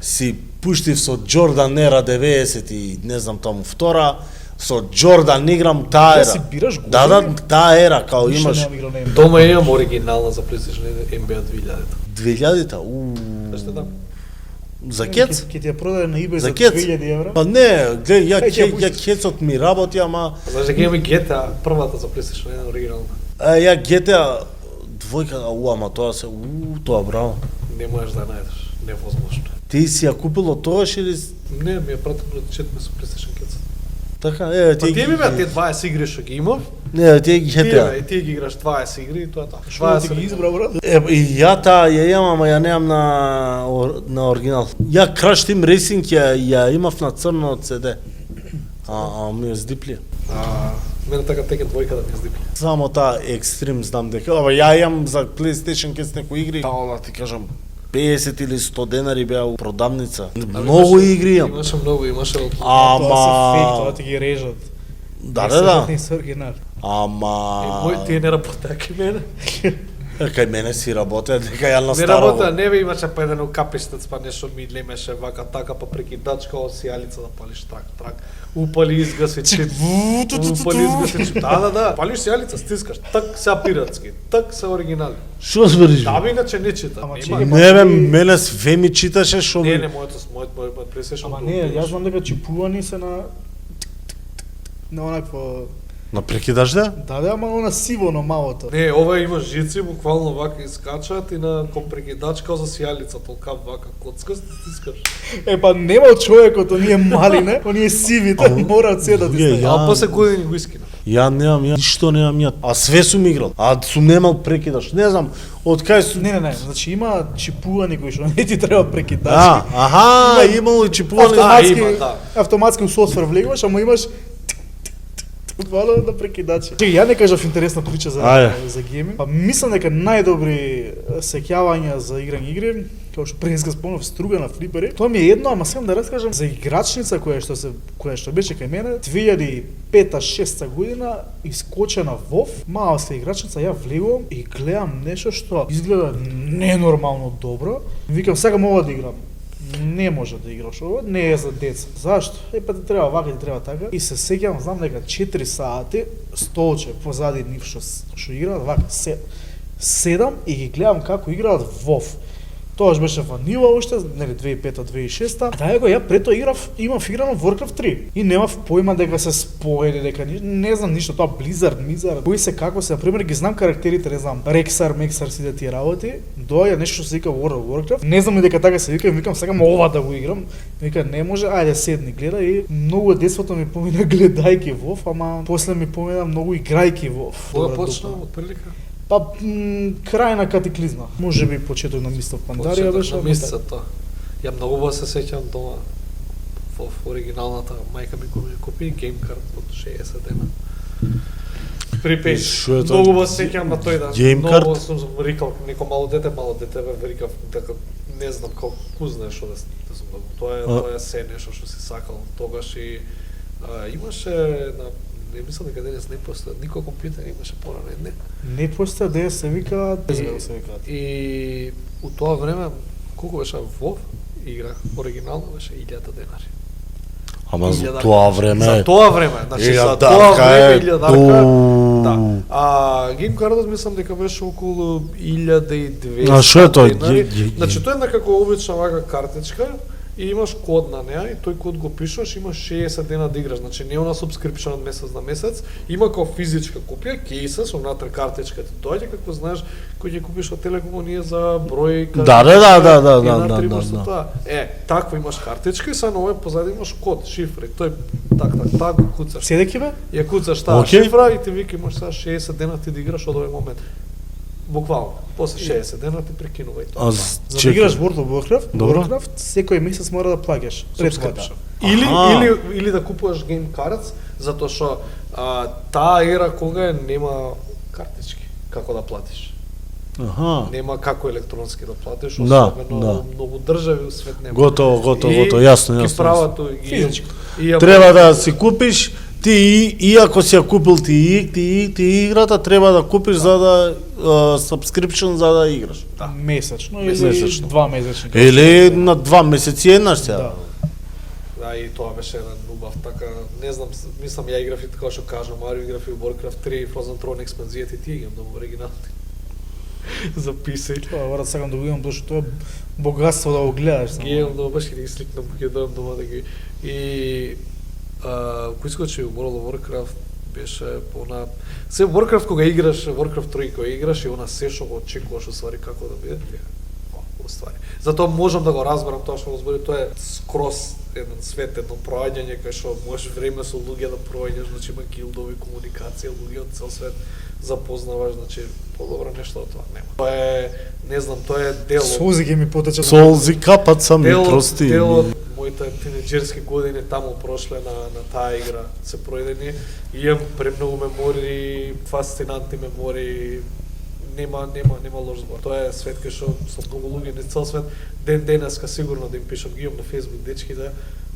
си пуштив со Джордан Ера 90 и не знам таму втора, со Джордан играм таа Да ера. си бираш Да, години? таа ера, као Ништо имаш немам играл на NBA. Дома имам оригинална за PlayStation NBA 2000. 2000-та, Зашто да? за кец? Ќе ти ја продаде на eBay За за кец? 2000 евра. Па не, глеј, Ај, ќе ја пуштиш. ја кецот ми работи, ама Знаеш дека имаме GTA, првата за PlayStation 1 оригинална. ја GTA двојка, ама тоа се, тоа браво. Не можеш да најдеш, невозможно. Ти си ја купил од тогаш или Не, ми ја пратил пред 4 месеци PlayStation Kids. така? Па ти ми бе, тие 20 игри што ги имав, Не, ти ги тие GTA. бе, и ти ги играш 20 игри и тоа е тоа. Што ти ги избра, брат? И ја таа ја имам, ама ја немам на оригинал. Ја Crash Team Racing ја имав на црно CD. А ми ја здипли. Мене така текен двојка да ми ја здипли. Само таа Extreme знам дека. Ама ја имам за PlayStation кес некои игри. Таа да ти кажам 50 или 100 денари беа у продавница. Многу игри имам. Имаше многу, имаше од... Тоа се фейк, тоа Ама ти ги режат. да. Не се оригинал. Ама Мој тие не работеа кај мене. кај мене си работеа дека ја Не настарувам. работеа, не бе имаше па еден капиштец, па нешто ми лемеше вака така, па прекидачка од сијалица да палиш трак. Упали изгаси чип. Упали изгаси чип. Да. Палиш сијалица, стискаш. Так се пиратски, так се оригинали. Што збориш? Да, бе, иначе не чита. Ама Нема. чекај, Не бе, мене све ми читаше што Не, ми. не, мојот PlayStation. Ама не, јас знам дека чипувани се на онакво... На прекидаш да? Да, ама она сиво на малото. Не, ова има жици, буквално вака искачаат и на компрекидачка за сијалица, толка вака коцка стискаш. Па нема човекот, оние мали, не? Оние сивите, мораат се да ти Луѓе, стават. ја- А после години го искина. Ја ништо немам ја. А све сум играл. А сум немал прекидаш. Не знам, од кај сум... Не, значи има чипувани кои што не ти треба прекидачи. Аха, имало и чипувани. Автоматски, има, да. автоматски у софтвер влегуваш, ама имаш Вала на прекидачи. Чекај, ја не кажав интересна прича за гейминг. Па мислам дека најдобри сеќавања за играње игри, како што преска спомнав, струга на флипери. Тоа ми е едно, ама сакам да раскажам за играчница која што беше кај мене 2005-6 година, искочена WoW, малска играчница, ја влегувам и гледам нешто што изгледа ненормално добро. Викам, сакам ова да играм. Не може да играш ова, не е за деца. Зашто? Па ти треба вака, ти треба така. И се сеќавам, знам дека 4 сати столче позади нив што играат, вака седам и ги гледам како играат WoW. Тоаш беше ванила уште, нели 2005-2006. Така ја пред тоа имав играно Warcraft 3 и немав појма дека се споени, дека не знам ништо, тоа Blizzard, Mizar, кои се како се, например ги знам карактерите, не знам, Rexar, Mexar, сите тие работи. Доаѓа нешто што се вика World of Warcraft. Не знам и дека така се викам сакам ова да го играм. Вика не може, ајде седни гледа и многу детството ми помина гледајќи WoW, ама после ми помина многу играјќи WoW. Кога почна отприлика? Па крај на катаклизма. Можеби почеток на Mist of Pandaria беше. На месецот. Ја многу се сеќам дома во оригиналната мајка ми купи геймкарт од 60 дена. Припеј. Многу се сеќам на тој дан. Многу сум рекал неко мало дете бе рекав дека не знам како знаеш што да сум тоа е се нешто што си сакал тогаш и имаше на не мислам дека денес не постои никој компјутер имаше порано не. Не постои денес се вика, се вика. И у тоа време колку беше WoW игра оригинално беше 1000 денари. Ама за тоа време. За тоа време, значи за тоа време 1000 дарка. Да. А геймкардот мислам дека беше околу 1200. А што е тоа? Значи тоа е некако обична вака картичка и имаш код на неа и тој код го пишуваш, имаш 60 дена да играш, значи не она subscription од месец на месец, има како физичка копија, кейса со внатре картичка ти доаѓа како знаеш кој ќе купиш од Телеком оние за број Да. Такво имаш картичка и са на овој позади имаш код, шифра и тој так куцаш. Седеки бе? Ја куцаш таа шифра и ти вика имаш сега 60 дена ти да играш од овој момент. Буквално, после 60 дена ти прекинува и тоа. За да играш World of Warcraft, секој месец мора да плаќаш претплата. Или да купуваш game cards, затоа што таа ера кога нема картички како да платиш. Нема како електронски да платиш, особено многу држави у свет нема. Готово, јасно. Ки правото физичко. Треба да си купиш ти ако си ја купил ти играта, треба да купиш за да subscription за да играш. Месечно или 2 месечни. Или на 2 месеци еднаш сега. Да, и тоа беше еден убав така, не знам, мислам ја играв и така што кажам, Марио играв и Warcraft 3 и Frozen Throne експанзијата и тие ги многу оригинални. Записај. Тоа врат сакам да го имам, тоа тоа богатство да го гледаш. Ги имам дома, баш ги сликнам, ќе дојам дома да ги и кој скочи World of Warcraft беше она се Warcraft кога играш, Warcraft 3 кога играш и она се што го очекуваш уствари како да биде. Уствари. Затоа можам да го разберам тоа што го збори, тоа е скроз еден свет, едно проаѓање кај што можеш време со луѓе да проаѓаш, значи има гилдови, комуникација, луѓе од цел свет запознаваш, значи подобро нешто од тоа нема. Тоа е, не знам, тоа е дел. Солзи ќе ми потечат. Солзи капат сами прости. Дел од моите тинеџерски години таму прошле на таа игра се пројдени и имам премногу мемории, фасцинантни мемории. Нема лош збор. Тоа е свет кај што со многу луѓе на цел свет денеска сигурно да им пишам, ги имам на Facebook дечките,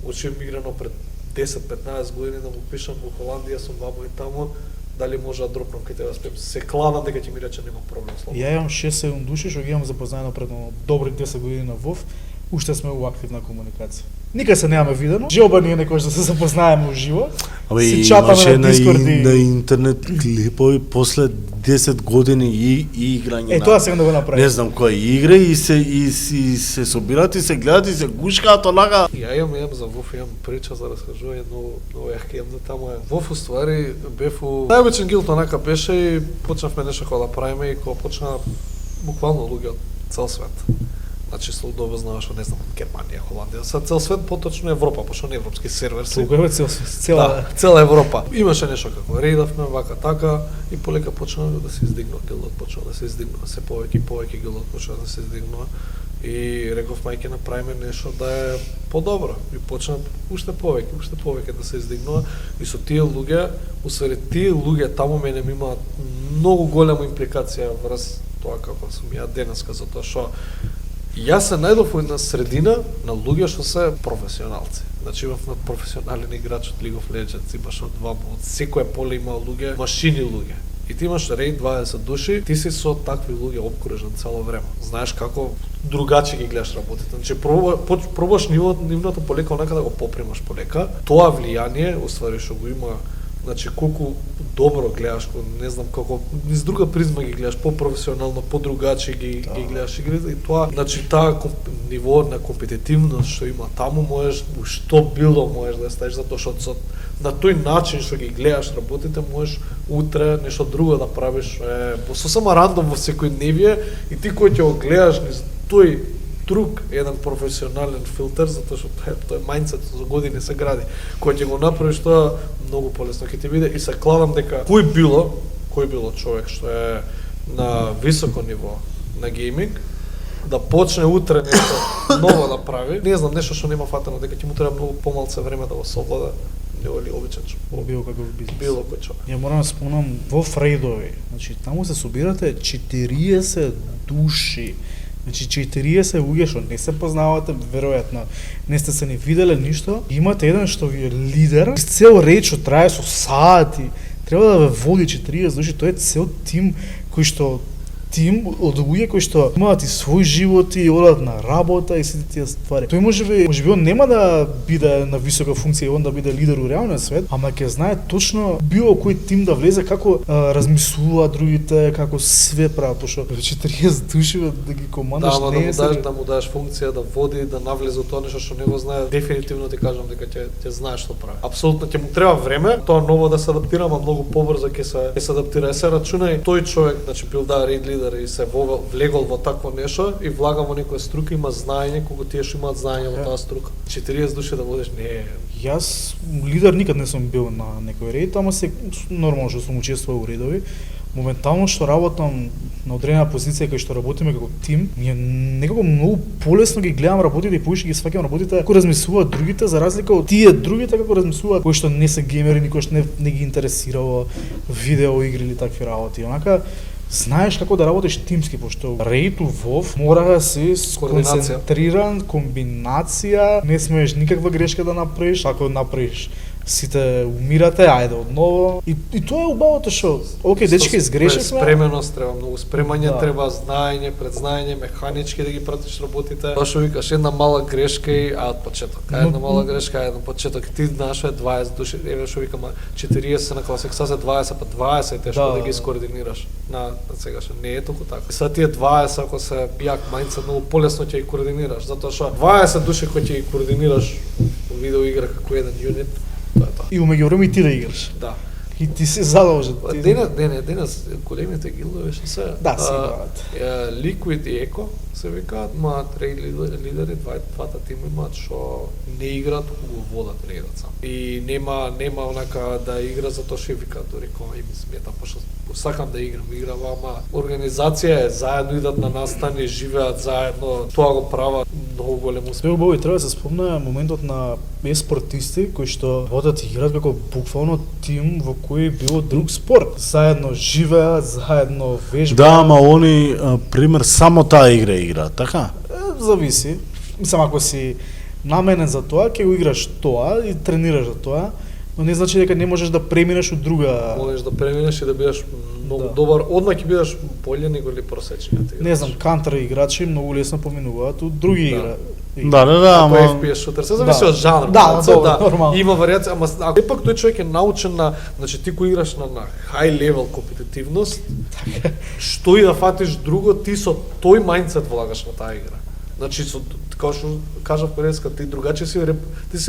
учим играно пред 10-15 години да му пишам во Холандија сум вамо и таму, дали може да дропнам кај тебе спем. Се клавам дека ќе ми рече нема проблем слободно. Ја имам 6-7 души што ги имам запознаено пред добри 10 години на WoW, уште сме у активна комуникација. Никај се немаме видено. Желба ни е некој да се запознаеме уживо. Си чатаме на Дискорд на интернет клипови после 10 години и играње. Тоа сега да го направи. Не знам кој игра и се собират и се гледат и се гушкаат онака. Ја имам за WoW, имам прича за раскажување, но јах имам за таму. WoW уствари бев у најобичен гилд онака беше и почнавме нешто кога да правиме и кога почна буквално луѓе од цел свет. Значи се удовознаваш од, не знам, Германија, Холандија, са цел свет, поточно Европа, пошто не европски сервер си. Толку е цела. Да, цела Европа. Имаше нешто како рейдавме, вака така, и полека почна да се издигнува гилдот, почна да се издигнува, се повеќе и повеќе гилдот почна да се издигнува. И реков мајке направиме нешто да е подобро. И почна уште повеќе да се издигнува. И со тие луѓе, усвари тие луѓе таму мене ми имаат многу голема импликација врз тоа како сум ја денеска, затоа што јас се најдов во една средина на луѓе што се професионалци. Значи имав професионален играч од League of Legends, имаш од секое поле има луѓе, машини луѓе. И ти имаш рейд 20 души, ти си со такви луѓе обкружен цело време. Знаеш како другачи ги гледаш работите. Значи пробаш нивното полека онака да го попремаш полека. Тоа влијание, уствари што го има, значи колку добро гледаш, не знам како низ друга призма ги гледаш, по-професионално, по-другачи ги гледаш игрите, и тоа, значи таа ниво на компетитивност што има таму, можеш што било можеш да ставиш, затоа што на тој начин што ги гледаш работите, можеш утре нешто друго да правиш, сосема рандом во секојдневие, и ти кој ќе го гледаш низ тој друг еден професионален филтер, затоа што тој мајндсет за години се гради. Кој ќе го направиш тоа, многу полесно ќе ти биде, и се кладам дека кој било човек што е на високо ниво на гейминг, да почне утре нешто ново да прави, не знам, нешто што нема фатено, дека ќе му треба многу помалце време да го совлада, или обичен било каков бизнес. Било кој човек. Ја морам да спомнам во Фрейдови. Значи таму се собирате 40 души. Значи 40 луѓе што не се познавате, веројатно не сте се ни виделе ништо. Имате еден што ви е лидер. Цел реч што трае со сати. Треба да ве води 40 души, тоа е цел тим кој што од луѓе кои што имаат и свој живот и одат на работа и сите тие ствари. Тој можеби он нема да биде на висока функција и он да биде лидер у реалниот свет, ама ќе знае точно било кој тим да влезе, како размислуваат другите, како све прават, пошто 40 души да ги командаш не е да му дадеш функција да води, да навлезе во тоа нешто што не го знае, дефинитивно ти кажам дека ќе знае што прави. Апсолутно ќе му треба време, тоа ново да се адаптира, ама многу побрзо ќе се адаптира. Се рачунај тој човек, значи бил лидер и се влегол во такво нешто и влага во некоја струка, има знаење, кога тие што имаат знаење во таа струка. 40 души да водиш не е. Јас лидер никад не сум бил на некој ред, ама се нормално што сум учествувал во редови. Моментално што работам на одредена позиција кај што работиме како тим, ми е некако многу полесно ги гледам работите и поише ги сваќам работите како размислуваат другите, за разлика од тие другите како размислуваат кои што не се геймери, никош не ги интересирало видео игри или такви работи. Онака знаеш како да работиш тимски, пошто рейд у WoW мора да си концентриран, комбинација, не смееш никаква грешка да направиш, ако направиш сите умирате, ајде одново. И тоа е убавото што, окей, дечки изгрешивме. Спременост треба, многу спремање треба, знаење, предзнаење, механички да ги пратиш работите. Тоа што викаш, една мала грешка и од почеток. Една мала грешка, од почеток. Ти знаеш 20 души, еве што викам 40 на класик, са 20 па 20 е тешко да ги скоординираш. На сега што не е толку така. Са тие 20 ако се јак мајндсет, многу полесно ќе ги координираш, затоа што 20 души кои ќе ги координираш во видео игра како еден юнит. И умеѓу време и ти да играш. Да. И ти се задолжен. Денес големите гилдови што се Liquid и Echo се викаат, маат рейд лидери, двата тима имаат што не играат, го водат рейдот сам. И нема онака да игра затоа што викаат дури кога им смета, пошто сакам да играм, ама организација е, заедно идат на настани, живеат заедно, тоа го прават многу голем успех. Све убаво и треба да се спомне моментот на спортисти кои што водат и играат како буквално тим во кој било друг спорт. Заедно живеат, заедно вежбаат. Да, ама они пример само таа игра, така? Зависи. Мислам, ако си наменен за тоа, ќе го играш тоа и тренираш за тоа, но не значи дека не можеш да преминеш од друга. Можеш да преминеш и да бидеш многу добар, одма ќе бидеш боле него ли просечниот. Не знам, кантри играчи многу лесно поминуваат од други игра. Да, ама FPS шутер, се зависи од жанр. Да, нормално. Има варијација, ама сепак тој човек е научен на, значи ти кој играш на high level компетитивност, што и да фатиш друго, ти со тој мајндсет влагаш на таа игра. Значи со како што кажав преска, ти другачи си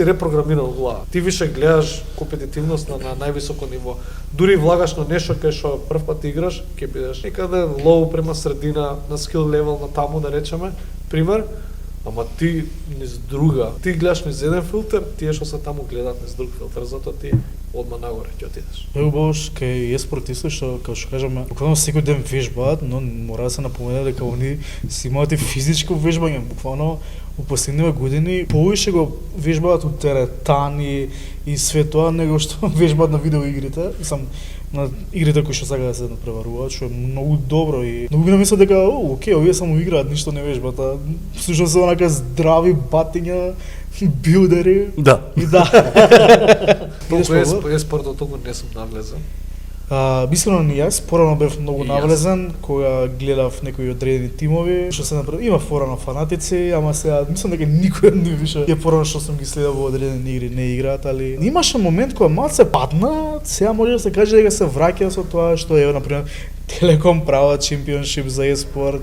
репрограмиран во глава. Ти више гледаш компетитивност на највисоко ниво. Дури влагаш на нешто кај што прв пат играш, ќе бидеш некаде лоу према средина на скил левел на таму да речеме, пример, ама ти низ друга, ти гледаш низ еден филтер, тие што се таму гледаат низ друг филтер, затоа ти одма нагоре ќе отидеш. Ево баш кај еспортисти што како што кажаме, буквално секој ден вежбаат, но мора да се напомене дека они си имаат и физичко вежбање, буквално у последниве години повише го вежбаат у теретани и све тоа него што вежбаат на видеоигрите, сам на игрите кои што сака да се надпреваруваат, што е многу добро и многу би намислил дека окей, овие само играат, ништо не вежбаат, а слушам се онака здрави батиња, билдери. Да. И да. Толку еспортот толку не сум навлезен. Искрено ни јас, порано бев многу И јас. навлезен, кога гледав некои одредени тимови, што се направи, има фора на фанатици, ама сега мислам дека никој не више. Ја порано што сум ги следел во одредени игри не играат, али имаше момент кога малце падна, сега може да се каже дека се враќа со тоа што е, например, Телеком прават чемпионшип за еспорт,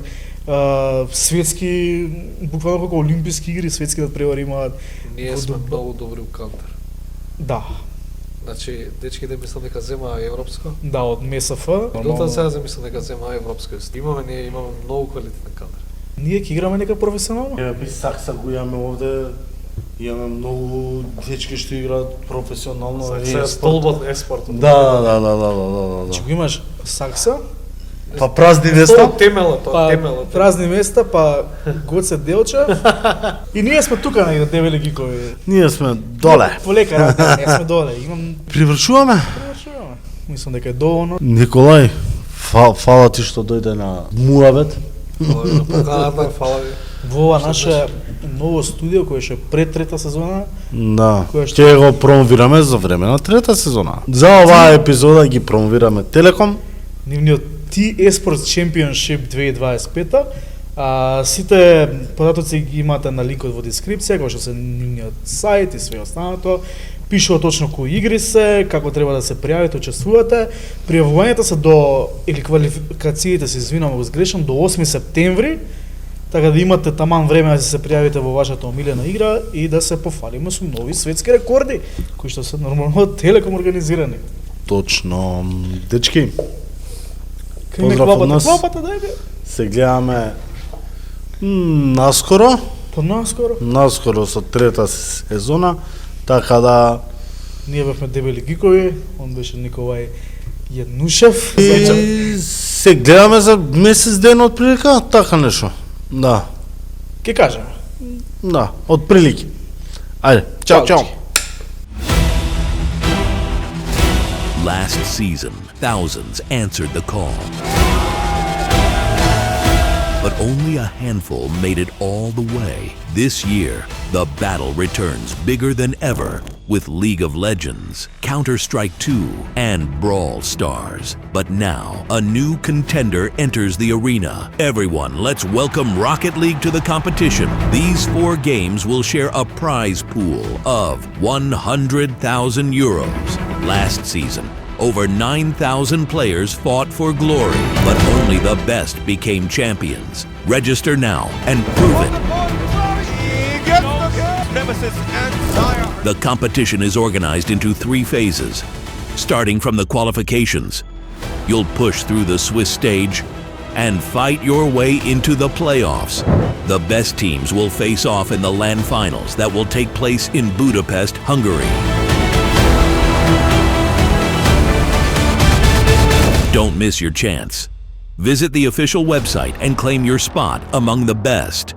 светски, буквално како олимписки игри, светски надпревари имаат. Ние сме многу добри у кантер. Да, Значи, дечките мислам дека зема европско. да, од МСФ. Дотаа сега мислам дека зема европско. Ние имаме многу квалитетен кантер. Ние ќе играме нека професионално? Би сакса го имаме овде. Имаме многу дечки што играат професионално. Сега столбот на еспортот. Да. Че го имаш сакса, Па празни Тоа места. темелот, тоа па темелот. празни места, па Гоце Делчев. И ние сме тука на Дебели Гикови. Ние сме доле. Полека, да, ние сме доле. Имам Привршуваме. Привршуваме. Мислам дека е доволно. Николај, фала ти што дојде на Муабет. Поканата, фала ви. Во ова наше ново студио кое ќе е пред трета сезона. Да, Која што- ќе го промовираме за време на трета сезона. За оваа епизода ги промовираме Телеком. Нивниот T-Esports Championship 2025. Сите податоци ги имате на линкот во дескрипција, кој што се нивниот сајт и све останато. Пишува точно кои игри се, како треба да се пријавите, учествувате. Пријавувањето се до, или квалификациите се извинувам го сгрешам, до 8 септември, така да имате таман време да се пријавите во вашата омилена игра и да се пофалиме со нови светски рекорди, кои што се нормално од Телеком организирани. Точно. Дечки, Кај ме Поздрав од нас. клапата, дај бе. се гледаме наскоро, Наскоро. со трета сезона, така да Ние бевме Дебели Гикови, он беше Николај Јанушев. и се гледаме за месец ден од прилика, така нешто. Да, Ке кажеме. да, од прилики. Ајде, чао, чао. Last season, thousands answered the call. But only a handful made it all the way. This year, the battle returns bigger than ever with League of Legends, Counter-Strike 2, and Brawl Stars. But now, a new contender enters the arena. Everyone, let's welcome Rocket League to the competition. These 4 games will share a prize pool of 100,000 euros. Last season, over 9,000 players fought for glory, but only the best became champions. Register now and prove it. The competition is organized into 3 phases. Starting from the qualifications, you'll push through the Swiss stage and fight your way into the playoffs. The best teams will face off in the LAN finals that will take place in Budapest, Hungary. Don't miss your chance. Visit the official website and claim your spot among the best.